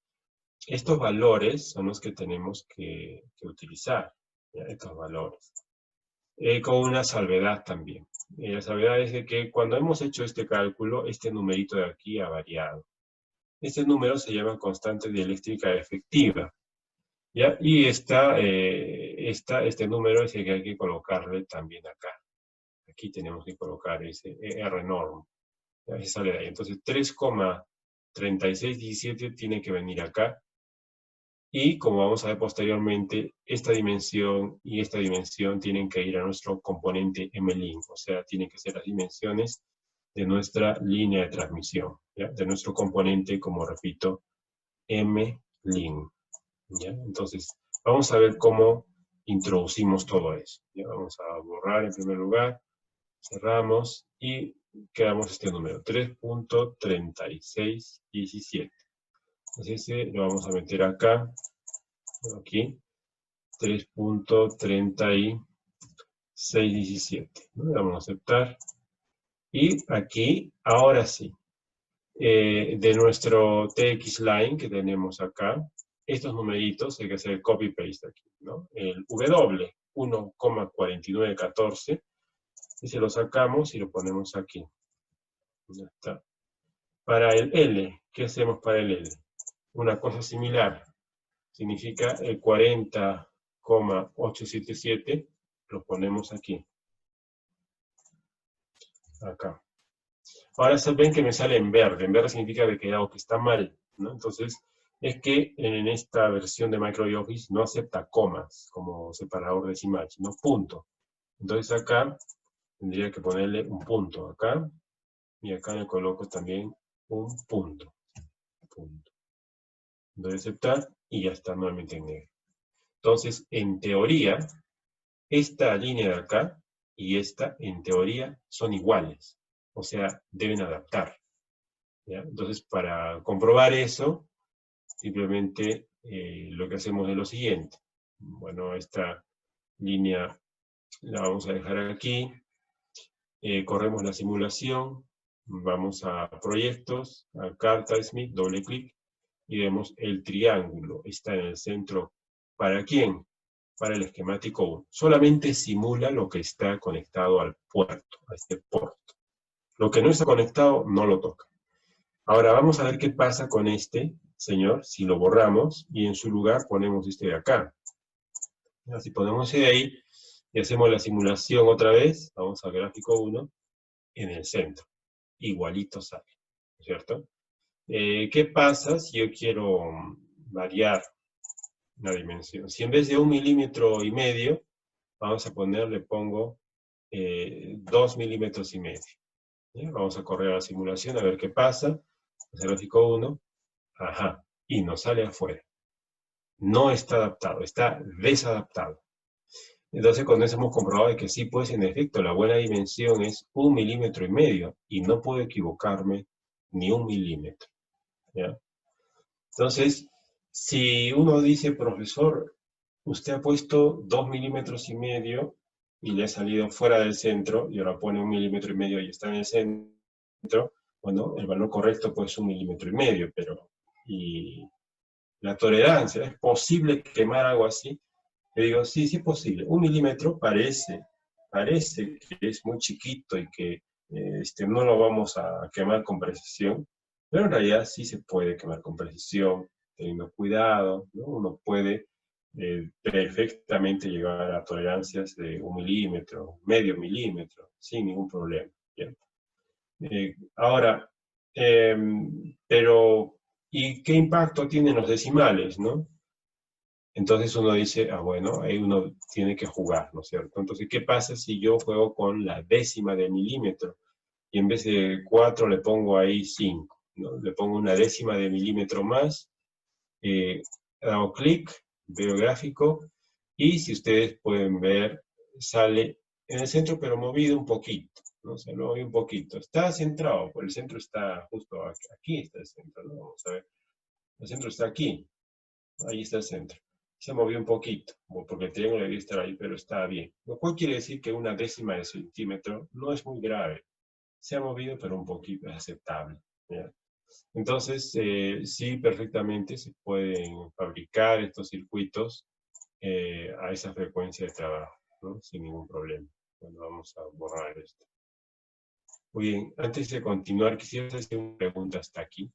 estos valores son los que tenemos que utilizar, ¿ya? Estos valores. Con una salvedad también. La salvedad es de que cuando hemos hecho este cálculo, este numerito de aquí ha variado. Este número se llama constante dieléctrica efectiva, ¿ya? Y este número es el que hay que colocarle también acá. Aquí tenemos que colocar ese R norm. ¿Ya? Esa sale de ahí. Entonces 3,3617 tiene que venir acá. Y como vamos a ver posteriormente, esta dimensión y esta dimensión tienen que ir a nuestro componente M-Link, o sea, tienen que ser las dimensiones de nuestra línea de transmisión, ¿ya? De nuestro componente, como repito, M-Link. ¿Ya? Entonces, vamos a ver cómo introducimos todo eso. ¿Ya? Vamos a borrar en primer lugar, cerramos y quedamos este número, 3,3617. Entonces lo vamos a meter acá, aquí, 3,3617. ¿No? Le vamos a aceptar. Y aquí, ahora sí, de nuestro TX-Line que tenemos acá, estos numeritos hay que hacer copy-paste aquí, ¿no? El W, 1,4914, y se lo sacamos y lo ponemos aquí. Ya está. Para el L, ¿qué hacemos para el L? una cosa similar. Significa el 40,877, lo ponemos aquí, acá. Ahora se ven que me sale en verde. En verde significa de que algo que está mal, ¿no? Entonces, es que en esta versión de Microsoft Office no acepta comas como separador decimal, sino punto. Entonces acá tendría que ponerle un punto acá, y acá le coloco también un punto. Doy a aceptar y ya está nuevamente en negro. Entonces, en teoría, esta línea de acá y esta, en teoría, son iguales. O sea, deben adaptar. ¿Ya? Entonces, para comprobar eso, simplemente lo que hacemos es lo siguiente. Bueno, esta línea la vamos a dejar aquí. Corremos la simulación. Vamos a proyectos, a carta Smith, doble clic y vemos el triángulo. Está en el centro. ¿Para quién? Para el esquemático 1. Solamente simula lo que está conectado al puerto, a este puerto. Lo que no está conectado, no lo toca. Ahora vamos a ver qué pasa con este señor si lo borramos y en su lugar ponemos este de acá. Si ponemos este de ahí y hacemos la simulación otra vez, vamos al gráfico 1, en el centro. Igualito sale, ¿cierto? ¿Qué pasa si yo quiero variar la dimensión? Si en vez de 1,5 milímetros, vamos a poner, le pongo 2,5 milímetros. ¿Ya? Vamos a correr a la simulación a ver qué pasa. El gráfico 1, ajá, y nos sale afuera. No está adaptado, está desadaptado. Entonces con eso hemos comprobado de que sí, pues en efecto, la buena dimensión es 1,5 milímetros y no puedo equivocarme ni 1 milímetro. ¿Ya? Entonces, si uno dice, profesor, usted ha puesto 2,5 milímetros y le ha salido fuera del centro, y ahora pone 1,5 milímetros y está en el centro, bueno, el valor correcto pues es 1,5 milímetros, pero y la tolerancia, ¿es posible quemar algo así? Le digo, sí, sí es posible. 1 milímetro parece que es muy chiquito y que no lo vamos a quemar con precisión, pero en realidad sí se puede quemar con precisión, teniendo cuidado, ¿no? Uno puede perfectamente llegar a tolerancias de 1 milímetro, medio milímetro, sin ningún problema. ¿Bien? Ahora, eh, pero, ¿y qué impacto tienen los decimales, no? Entonces uno dice, ah, bueno, ahí uno tiene que jugar, ¿no es cierto? Entonces, ¿qué pasa si yo juego con la décima de milímetro? Y en vez de 4 le pongo ahí 5, ¿no? Le pongo una décima de milímetro más, hago clic, veo gráfico, y si ustedes pueden ver, sale en el centro, pero movido un poquito, ¿no? Se lo moví un poquito. Está centrado, por el centro está justo aquí, está el centro, ¿no? Vamos a ver. El centro está aquí, ahí está el centro. Se movió un poquito, porque el triángulo debe estar ahí, pero está bien. Lo cual quiere decir que una décima de centímetro no es muy grave. Se ha movido, pero un poquito es aceptable. ¿Ya? Entonces, sí, perfectamente se pueden fabricar estos circuitos a esa frecuencia de trabajo, ¿no? Sin ningún problema. Bueno, vamos a borrar esto. Muy bien, antes de continuar, quisiera hacer una pregunta hasta aquí.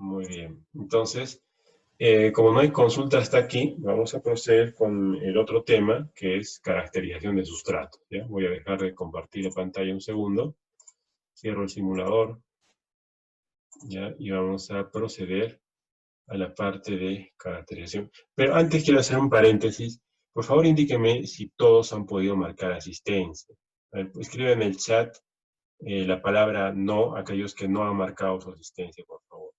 Muy bien, entonces, como no hay consulta hasta aquí, vamos a proceder con el otro tema, que es caracterización de sustrato. ¿Ya? Voy a dejar de compartir la pantalla un segundo. Cierro el simulador. ¿Ya? Y vamos a proceder a la parte de caracterización. Pero antes quiero hacer un paréntesis. Por favor, indíqueme si todos han podido marcar asistencia. A ver, escribe en el chat la palabra no, aquellos que no han marcado su asistencia, por favor.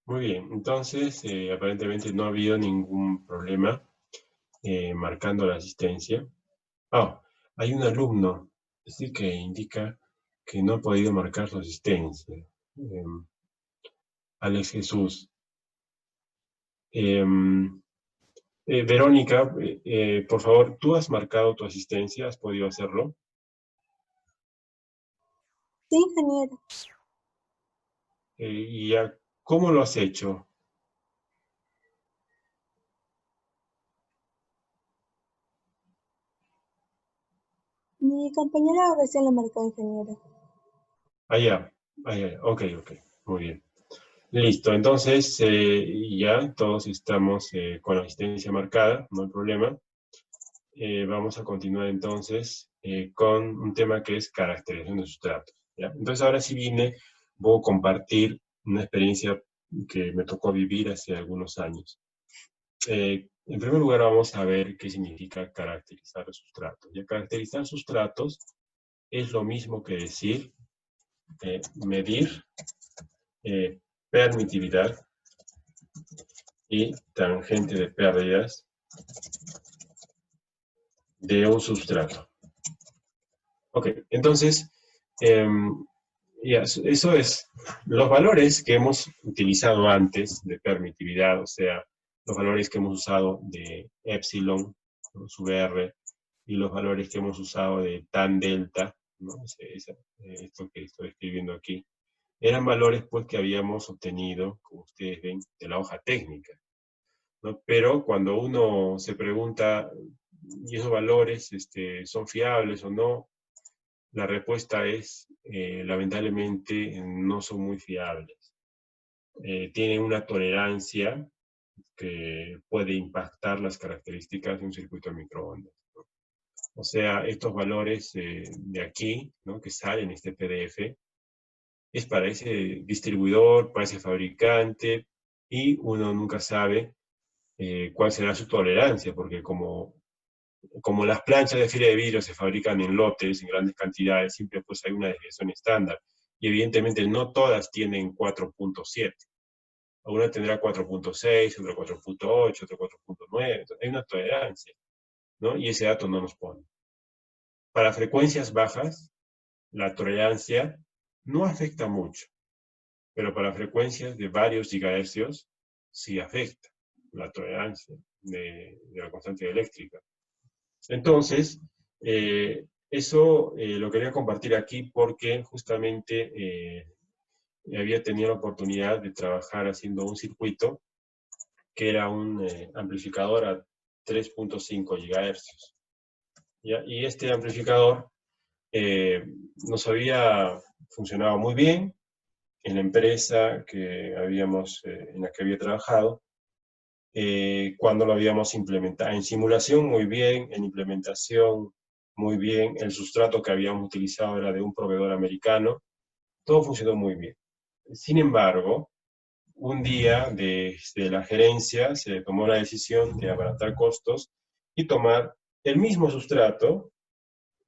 Muy bien, entonces aparentemente no ha habido ningún problema. marcando la asistencia. Ah, hay un alumno, sí, que indica que no ha podido marcar su asistencia. Alex Jesús. Verónica, por favor, ¿tú has marcado tu asistencia? ¿Has podido hacerlo? Sí, ingeniero. ¿Cómo lo has hecho? Mi compañera recién lo marcó, ingeniero. Allá, ok, muy bien. Listo, entonces ya todos estamos con la asistencia marcada, no hay problema. Vamos a continuar entonces con un tema que es caracterización de sustratos, ¿ya? Entonces ahora sí voy a compartir una experiencia que me tocó vivir hace algunos años. En primer lugar vamos a ver qué significa caracterizar sustratos. Ya caracterizar sustratos es lo mismo que decir medir permitividad y tangente de pérdidas de un sustrato. Ok, entonces, eso es los valores que hemos utilizado antes de permitividad, o sea, los valores que hemos usado de epsilon, ¿no? Sub R, y los valores que hemos usado de tan delta, ¿no? Esto que estoy escribiendo aquí, eran valores pues que habíamos obtenido, como ustedes ven, de la hoja técnica, ¿no? Pero cuando uno se pregunta, ¿y esos valores son fiables o no? La respuesta es, lamentablemente, no son muy fiables. Tienen una tolerancia que puede impactar las características de un circuito de microondas, ¿no? O sea, estos valores de aquí, ¿no? Que salen en este PDF, es para ese distribuidor, para ese fabricante, y uno nunca sabe cuál será su tolerancia, porque como las planchas de fibra de vidrio se fabrican en lotes, en grandes cantidades, siempre pues hay una desviación estándar. Y evidentemente no todas tienen 4.7. Una tendrá 4.6, otra 4.8, otra 4.9. Hay una tolerancia, ¿no? Y ese dato no nos pone. Para frecuencias bajas, la tolerancia no afecta mucho, pero para frecuencias de varios gigahercios sí afecta la tolerancia de la constante eléctrica. Entonces, eso lo quería compartir aquí porque justamente había tenido la oportunidad de trabajar haciendo un circuito que era un amplificador a 3.5 GHz. ¿Ya? Y este amplificador nos había funcionado muy bien en la empresa en la que había trabajado. Cuando lo habíamos implementado. En simulación, muy bien. En implementación, muy bien. El sustrato que habíamos utilizado era de un proveedor americano. Todo funcionó muy bien. Sin embargo, un día desde la gerencia se tomó la decisión de abaratar costos y tomar el mismo sustrato,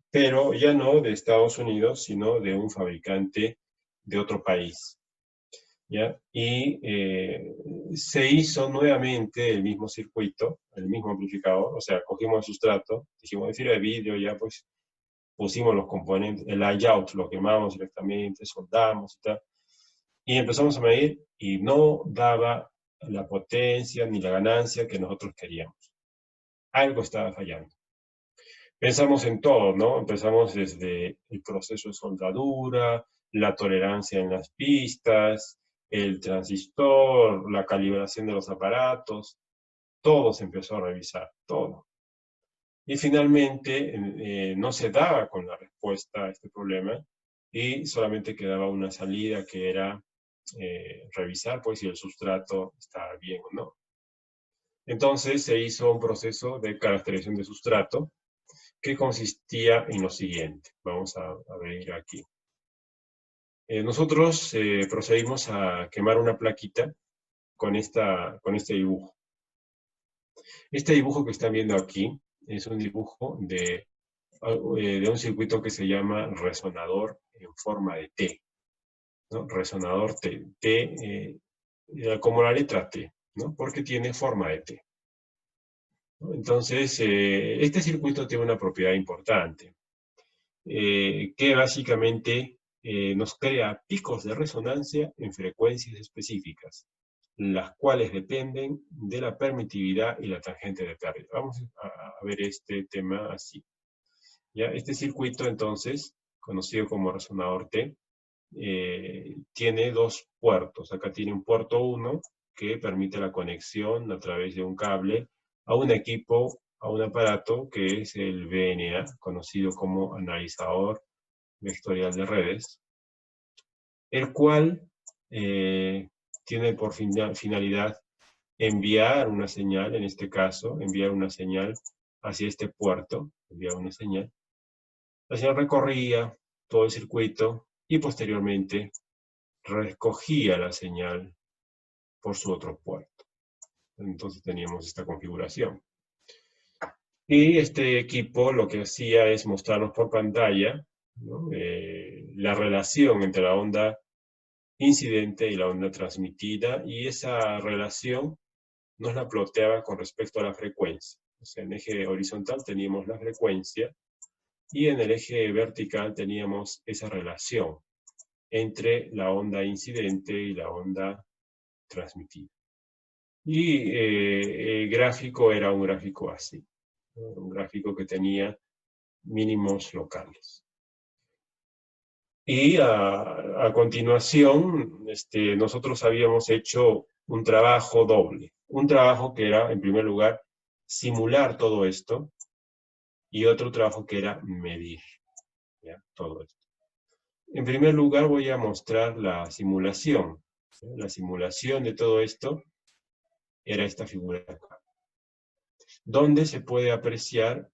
pero ya no de Estados Unidos, sino de un fabricante de otro país. ¿Ya? Y se hizo nuevamente el mismo circuito, el mismo amplificador, o sea, cogimos el sustrato, dijimos de fibra de vidrio, ya pues pusimos los componentes, el layout, lo quemamos directamente, soldamos y tal, y empezamos a medir y no daba la potencia ni la ganancia que nosotros queríamos. Algo estaba fallando. Pensamos en todo, ¿no? Empezamos desde el proceso de soldadura, la tolerancia en las pistas, el transistor, la calibración de los aparatos, todo se empezó a revisar, todo. Y finalmente no se daba con la respuesta a este problema y solamente quedaba una salida que era revisar pues si el sustrato estaba bien o no. Entonces se hizo un proceso de caracterización de sustrato que consistía en lo siguiente. Vamos a ver aquí. Nosotros procedimos a quemar una plaquita con este dibujo. Este dibujo que están viendo aquí es un dibujo de un circuito que se llama resonador en forma de T, ¿no? Resonador T, como la letra T, ¿no? Porque tiene forma de T. ¿no? Entonces, este circuito tiene una propiedad importante, que básicamente nos crea picos de resonancia en frecuencias específicas, las cuales dependen de la permitividad y la tangente de pérdida. Vamos a ver este tema así. ¿Ya? Este circuito, entonces, conocido como resonador T, tiene dos puertos. Acá tiene un puerto 1 que permite la conexión a través de un cable a un equipo, a un aparato que es el VNA, conocido como analizador vectorial de redes, el cual tiene por finalidad enviar una señal, en este caso, enviar una señal hacia este puerto, enviar una señal. La señal recorría todo el circuito y posteriormente recogía la señal por su otro puerto. Entonces teníamos esta configuración. Y este equipo lo que hacía es mostrarnos por pantalla, ¿no? La relación entre la onda incidente y la onda transmitida, y esa relación nos la ploteaba con respecto a la frecuencia. O sea, en el eje horizontal teníamos la frecuencia y en el eje vertical teníamos esa relación entre la onda incidente y la onda transmitida. Y el gráfico era un gráfico así, ¿no? Un gráfico que tenía mínimos locales. Y a continuación, nosotros habíamos hecho un trabajo doble. Un trabajo que era, en primer lugar, simular todo esto, y otro trabajo que era medir, ¿ya? Todo esto. En primer lugar voy a mostrar la simulación. ¿Sí? La simulación de todo esto era esta figura de acá, donde se puede apreciar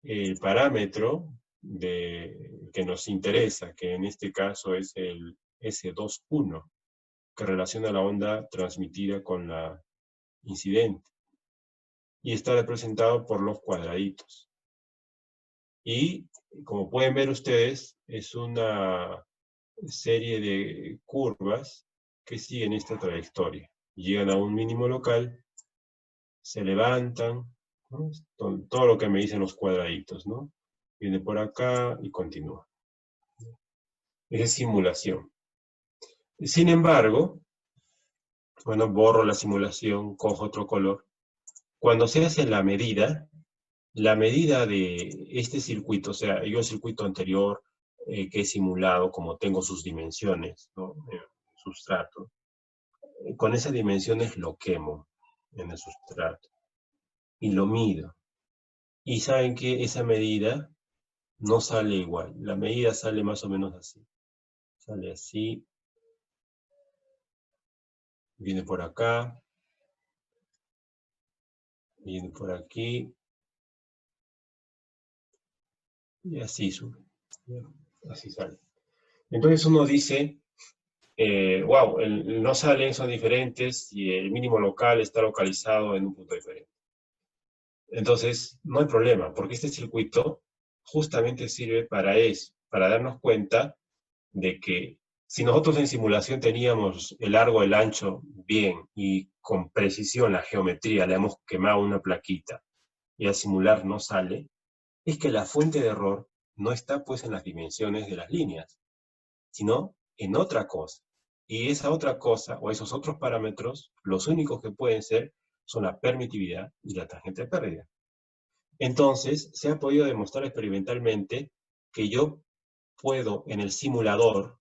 el parámetro que nos interesa, que en este caso es el S21, que relaciona la onda transmitida con la incidente, y está representado por los cuadraditos. Y como pueden ver ustedes, es una serie de curvas que siguen esta trayectoria. Llegan a un mínimo local, se levantan, ¿no? Todo lo que me dicen los cuadraditos, ¿no? Viene por acá y continúa. Es simulación. Sin embargo, bueno, borro la simulación, cojo otro color. Cuando se hace la medida de este circuito, o sea, yo el circuito anterior que he simulado, como tengo sus dimensiones, ¿no? Sustrato, con esas dimensiones lo quemo en el sustrato y lo mido. Y saben que esa medida no sale igual. La medida sale más o menos así. Sale así. Viene por acá. Viene por aquí. Y así sube. Así sale. Entonces uno dice, wow, no salen, son diferentes y el mínimo local está localizado en un punto diferente. Entonces, no hay problema, porque este circuito justamente sirve para eso, para darnos cuenta de que si nosotros en simulación teníamos el largo, el ancho bien y con precisión la geometría, le hemos quemado una plaquita y al simular no sale, es que la fuente de error no está pues en las dimensiones de las líneas, sino en otra cosa. Y esa otra cosa, o esos otros parámetros, los únicos que pueden ser son la permitividad y la tangente de pérdida. Entonces, se ha podido demostrar experimentalmente que yo puedo en el simulador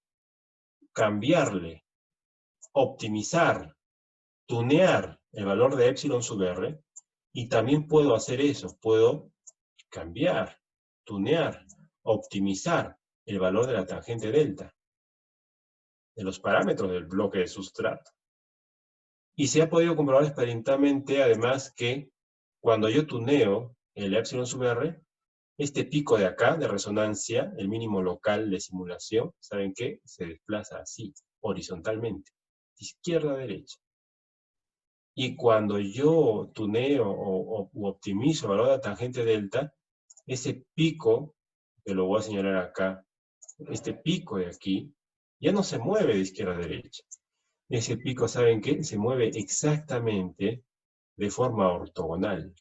cambiarle, optimizar, tunear el valor de epsilon sub r, y también puedo hacer eso, puedo cambiar, tunear, optimizar el valor de la tangente delta, de los parámetros del bloque de sustrato. Y se ha podido comprobar experimentalmente, además, que cuando yo tuneo el epsilon sub r, este pico de acá, de resonancia, el mínimo local de simulación, ¿saben qué? Se desplaza así, horizontalmente, de izquierda a derecha. Y cuando yo tuneo o optimizo el valor de la tangente delta, ese pico, que lo voy a señalar acá, este pico de aquí, ya no se mueve de izquierda a derecha. Ese pico, ¿saben qué? Se mueve exactamente de forma ortogonal.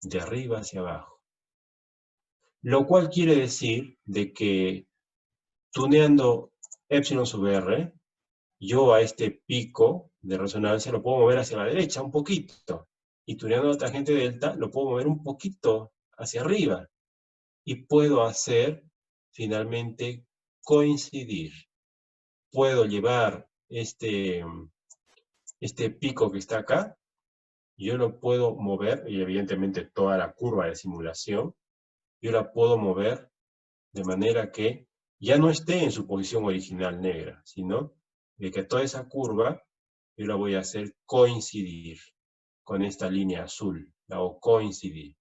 de arriba hacia abajo. Lo cual quiere decir de que tuneando epsilon sub r, yo a este pico de resonancia lo puedo mover hacia la derecha un poquito. Y tuneando la tangente delta lo puedo mover un poquito hacia arriba. Y puedo hacer, finalmente, coincidir. Puedo llevar este pico que está acá, yo lo puedo mover, y evidentemente toda la curva de simulación, yo la puedo mover de manera que ya no esté en su posición original negra, sino de que toda esa curva yo la voy a hacer coincidir con esta línea azul, la hago coincidir.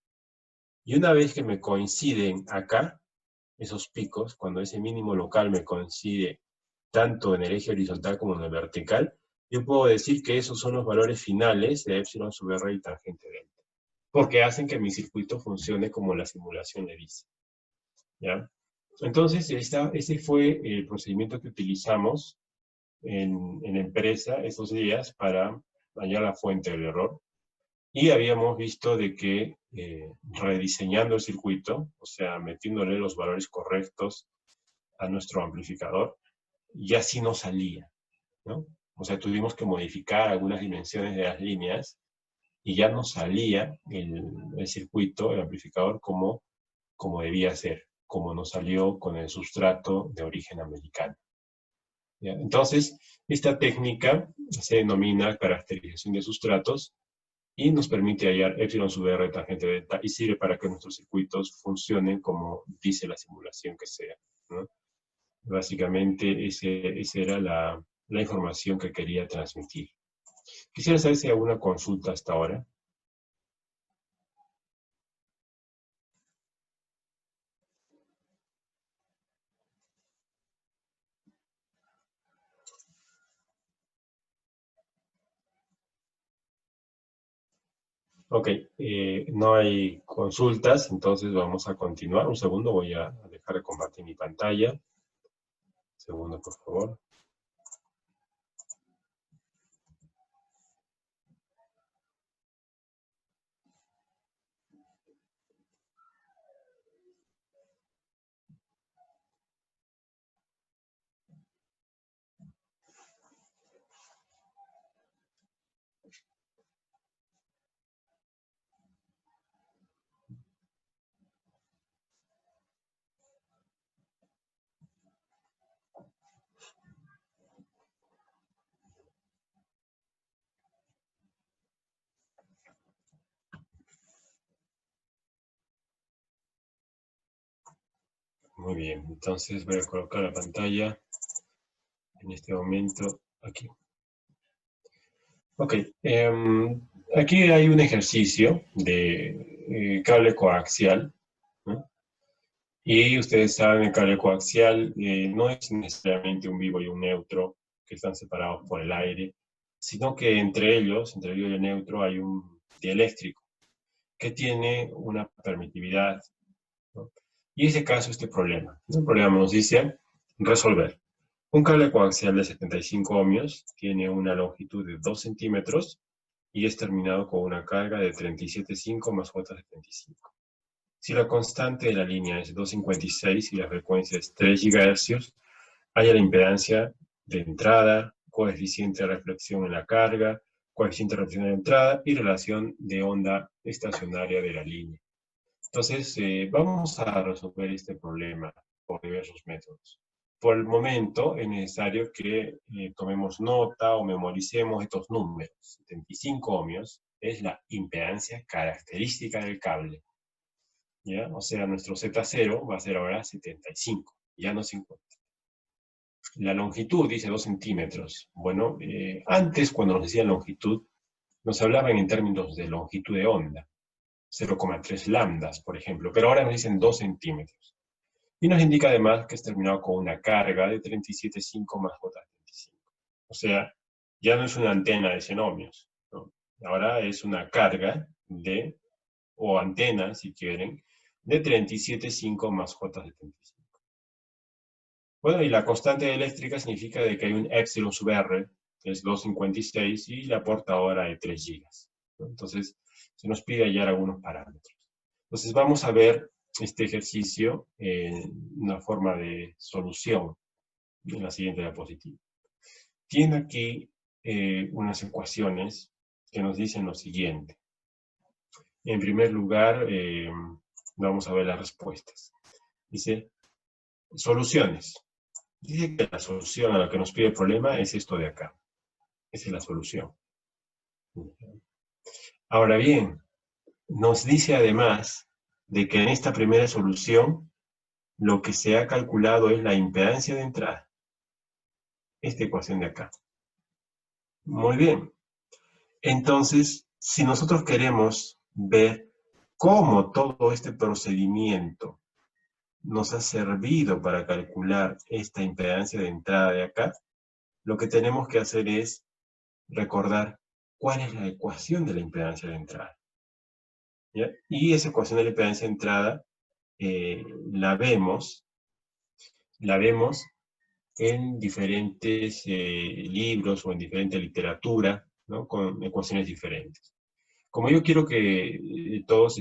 Y una vez que me coinciden acá, esos picos, cuando ese mínimo local me coincide tanto en el eje horizontal como en el vertical, yo puedo decir que esos son los valores finales de epsilon sub r y tangente delta, porque hacen que mi circuito funcione como la simulación le dice. ¿Ya? Entonces, ese fue el procedimiento que utilizamos en la empresa esos días para hallar la fuente del error. Y habíamos visto de que rediseñando el circuito, o sea, metiéndole los valores correctos a nuestro amplificador, ya sí no salía, ¿no? O sea, tuvimos que modificar algunas dimensiones de las líneas y ya no salía el circuito, el amplificador, como debía ser, como nos salió con el sustrato de origen americano. ¿Ya? Entonces, esta técnica se denomina caracterización de sustratos y nos permite hallar epsilon sub r tangente delta y sirve para que nuestros circuitos funcionen como dice la simulación que sea, ¿no? Básicamente, esa era la información que quería transmitir. Quisiera saber si hay alguna consulta hasta ahora. Ok, no hay consultas, entonces vamos a continuar. Un segundo, voy a dejar de compartir mi pantalla. Un segundo, por favor. Muy bien, entonces voy a colocar la pantalla en este momento aquí. Ok, aquí hay un ejercicio de cable coaxial, ¿no? Y ustedes saben, el cable coaxial no es necesariamente un vivo y un neutro que están separados por el aire, sino que entre ellos, entre el vivo y el neutro, hay un dieléctrico que tiene una permitividad, ¿no? Y en ese caso, este problema. El problema nos dice resolver. Un cable coaxial de 75 ohmios tiene una longitud de 2 centímetros y es terminado con una carga de 37,5 más J75. Si la constante de la línea es 256 y la frecuencia es 3 GHz, haya la impedancia de entrada, coeficiente de reflexión en la carga, coeficiente de reflexión en la entrada y relación de onda estacionaria de la línea. Entonces, vamos a resolver este problema por diversos métodos. Por el momento es necesario que tomemos nota o memoricemos estos números. 75 ohmios es la impedancia característica del cable, ¿ya? O sea, nuestro Z0 va a ser ahora 75, ya no 50. La longitud dice 2 centímetros. Bueno, antes cuando nos decían longitud, nos hablaban en términos de longitud de onda, 0,3 lambdas, por ejemplo, pero ahora nos dicen 2 centímetros. Y nos indica además que es terminado con una carga de 37,5 más J25. O sea, ya no es una antena de 100 ohmios, ¿no? Ahora es una carga de, o antena, si quieren, de 37,5 más J75. Bueno, y la constante eléctrica significa de que hay un epsilon sub r, que es 256, y la portadora de 3 gigas. ¿no? Entonces, se nos pide hallar algunos parámetros. Entonces, vamos a ver este ejercicio en una forma de solución en la siguiente diapositiva. Tiene aquí unas ecuaciones que nos dicen lo siguiente. En primer lugar, vamos a ver las respuestas. Dice, soluciones. Dice que la solución a lo que nos pide el problema es esto de acá. Esa es la solución. Ahora bien, nos dice además de que en esta primera solución lo que se ha calculado es la impedancia de entrada. Esta ecuación de acá. Muy bien. Entonces, si nosotros queremos ver cómo todo este procedimiento nos ha servido para calcular esta impedancia de entrada de acá, lo que tenemos que hacer es recordar cuál es la ecuación de la impedancia de entrada. ¿Ya? Y esa ecuación de la impedancia de entrada la vemos en diferentes libros o en diferente literatura, ¿no? Con ecuaciones diferentes. Como yo quiero que todos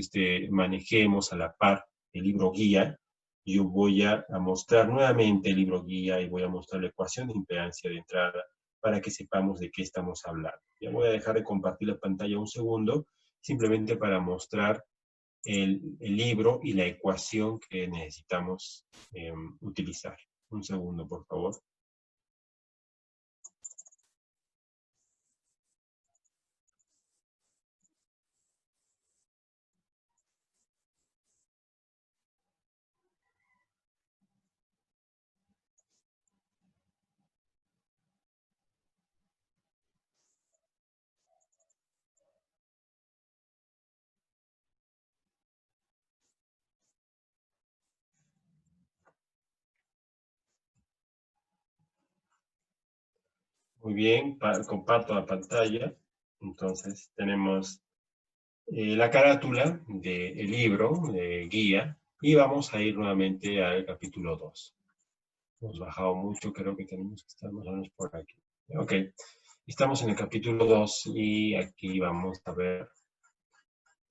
manejemos a la par el libro guía, yo voy a mostrar nuevamente el libro guía y voy a mostrar la ecuación de impedancia de entrada para que sepamos de qué estamos hablando. Ya voy a dejar de compartir la pantalla un segundo, simplemente para mostrar el libro y la ecuación que necesitamos utilizar. Un segundo, por favor. Muy bien, comparto la pantalla. Entonces tenemos la carátula del libro, de guía, y vamos a ir nuevamente al capítulo 2. Hemos bajado mucho, creo que tenemos que estar más o menos por aquí. Ok, estamos en el capítulo 2 y aquí vamos a ver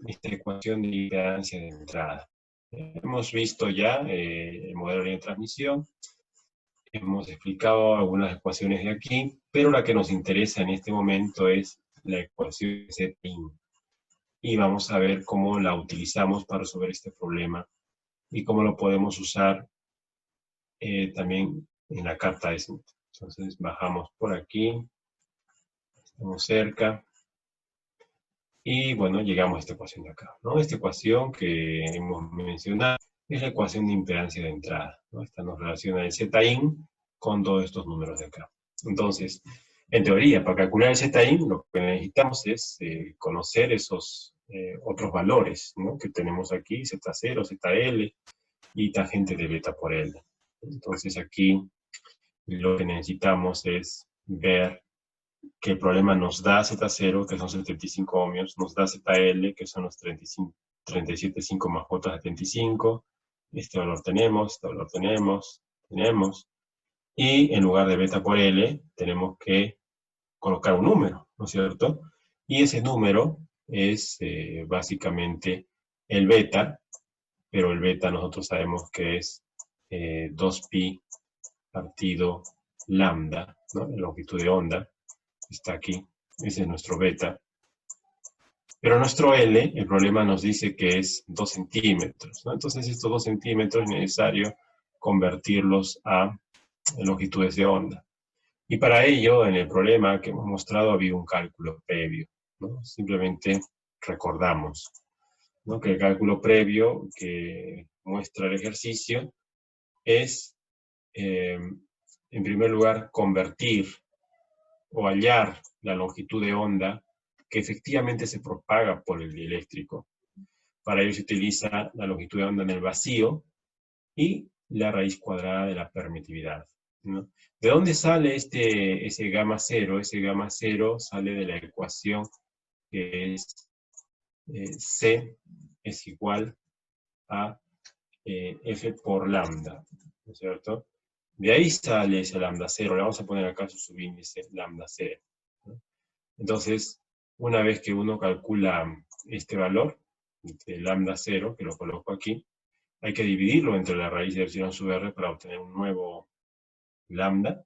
esta ecuación de impedancia de entrada. Hemos visto ya el modelo de transmisión, hemos explicado algunas ecuaciones de aquí, pero la que nos interesa en este momento es la ecuación de Zin. Y vamos a ver cómo la utilizamos para resolver este problema y cómo lo podemos usar también en la carta de Smith. Entonces bajamos por aquí, estamos cerca, y bueno, llegamos a esta ecuación de acá, ¿no? Esta ecuación que hemos mencionado es la ecuación de impedancia de entrada, ¿no? Esta nos relaciona el Zin con todos estos números de acá. Entonces, en teoría, para calcular el Zin, lo que necesitamos es conocer esos otros valores, ¿no? Que tenemos aquí, Z0, ZL y tangente de beta por L. Entonces aquí lo que necesitamos es ver que el problema nos da Z0, que son 75 ohmios, nos da ZL, que son los 37,5 más J75. Este valor tenemos, este valor tenemos. Y en lugar de beta por L, tenemos que colocar un número, ¿no es cierto? Y ese número es básicamente el beta, pero el beta nosotros sabemos que es 2pi partido lambda, ¿no? La longitud de onda está aquí, ese es nuestro beta. Pero nuestro L, el problema nos dice que es 2 centímetros, ¿no? Entonces estos 2 centímetros es necesario convertirlos a longitudes de onda. Y para ello, en el problema que hemos mostrado, había un cálculo previo, ¿no? Simplemente recordamos, ¿no? Que el cálculo previo que muestra el ejercicio es, en primer lugar, convertir o hallar la longitud de onda que efectivamente se propaga por el dieléctrico. Para ello se utiliza la longitud de onda en el vacío y la raíz cuadrada de la permitividad, ¿no? ¿De dónde sale ese gamma cero? Ese gamma cero sale de la ecuación que es C es igual a F por lambda, ¿no es cierto? De ahí sale ese lambda cero. Le vamos a poner acá su subíndice lambda cero, ¿no? Entonces, una vez que uno calcula este valor, de lambda 0, que lo coloco aquí, hay que dividirlo entre la raíz de epsilon sub r para obtener un nuevo lambda,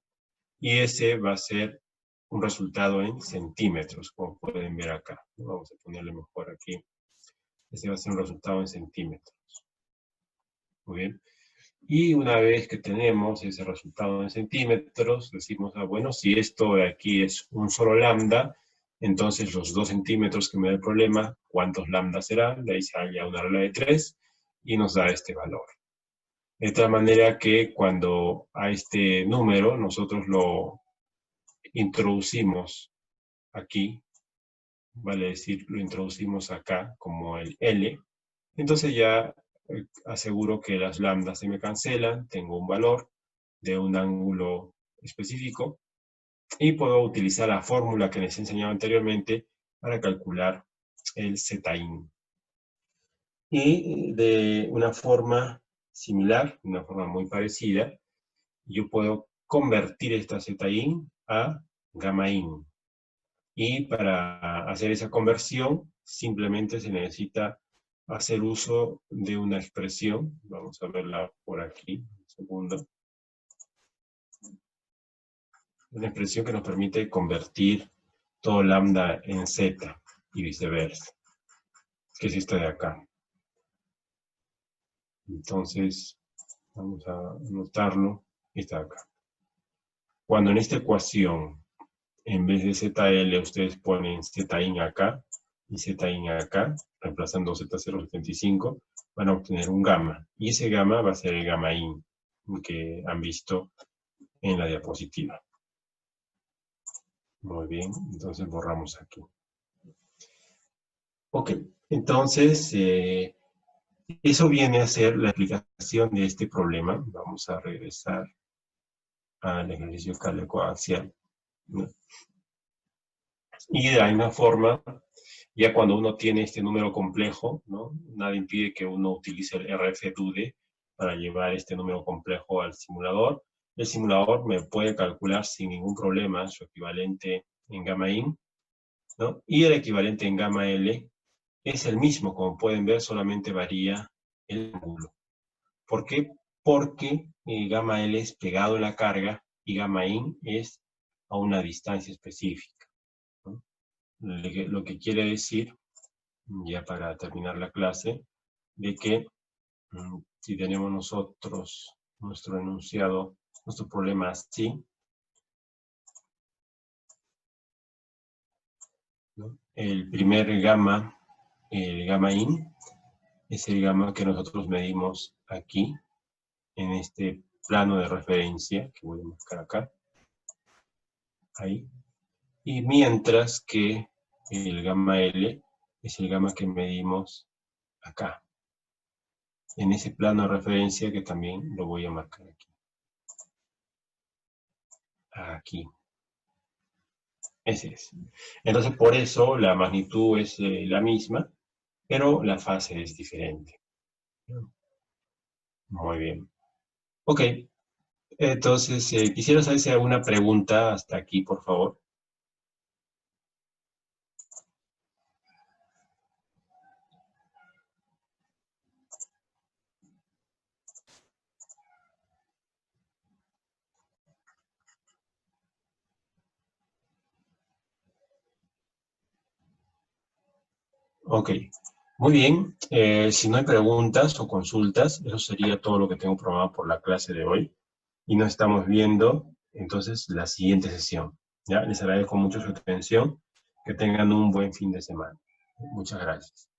y ese va a ser un resultado en centímetros, como pueden ver acá. Vamos a ponerle mejor aquí. Ese va a ser un resultado en centímetros. Muy bien. Y una vez que tenemos ese resultado en centímetros, decimos, bueno, si esto de aquí es un solo lambda, entonces los 2 centímetros que me da el problema, ¿cuántos lambdas serán? De ahí sale una regla de 3 y nos da este valor. De tal manera que cuando a este número nosotros lo introducimos aquí, vale decir, lo introducimos acá como el L, entonces ya aseguro que las lambdas se me cancelan, tengo un valor de un ángulo específico y puedo utilizar la fórmula que les he enseñado anteriormente para calcular el ZIN. Y de una forma similar, una forma muy parecida, yo puedo convertir esta ZIN a gamma in. Y para hacer esa conversión, simplemente se necesita hacer uso de una expresión. Vamos a verla por aquí, un segundo. Una expresión que nos permite convertir todo lambda en z y viceversa, que es esta de acá. Entonces, vamos a anotarlo, esta de acá. Cuando en esta ecuación, en vez de ZL, ustedes ponen ZIN acá y ZIN acá, reemplazando Z075, van a obtener un gamma. Y ese gamma va a ser el gamma in que han visto en la diapositiva. Muy bien, entonces borramos aquí. Ok, entonces eso viene a ser la explicación de este problema. Vamos a regresar al ejercicio de cálculo coaxial, ¿no? Y de la misma forma, ya cuando uno tiene este número complejo, ¿no? Nada impide que uno utilice el RFDUDE para llevar este número complejo al simulador. El simulador me puede calcular sin ningún problema su equivalente en gamma in, ¿no? Y el equivalente en gamma L es el mismo, como pueden ver, solamente varía el ángulo. ¿Por qué? Porque gamma L es pegado a la carga y gamma in es a una distancia específica, ¿no? Lo que quiere decir, ya para terminar la clase, de que si tenemos nosotros nuestro enunciado, nuestro problema así, ¿no? El primer gamma, el gamma in, es el gamma que nosotros medimos aquí, en este plano de referencia, que voy a marcar acá, ahí. Y mientras que el gamma L es el gamma que medimos acá, en ese plano de referencia que también lo voy a marcar aquí. Aquí. Ese es. Entonces, por eso la magnitud es la misma, pero la fase es diferente. Muy bien. Ok. Entonces, quisiera saber si hay alguna pregunta hasta aquí, por favor. Ok. Muy bien. Si no hay preguntas o consultas, eso sería todo lo que tengo programado por la clase de hoy. Y nos estamos viendo, entonces, la siguiente sesión. ¿Ya? Les agradezco mucho su atención. Que tengan un buen fin de semana. Muchas gracias.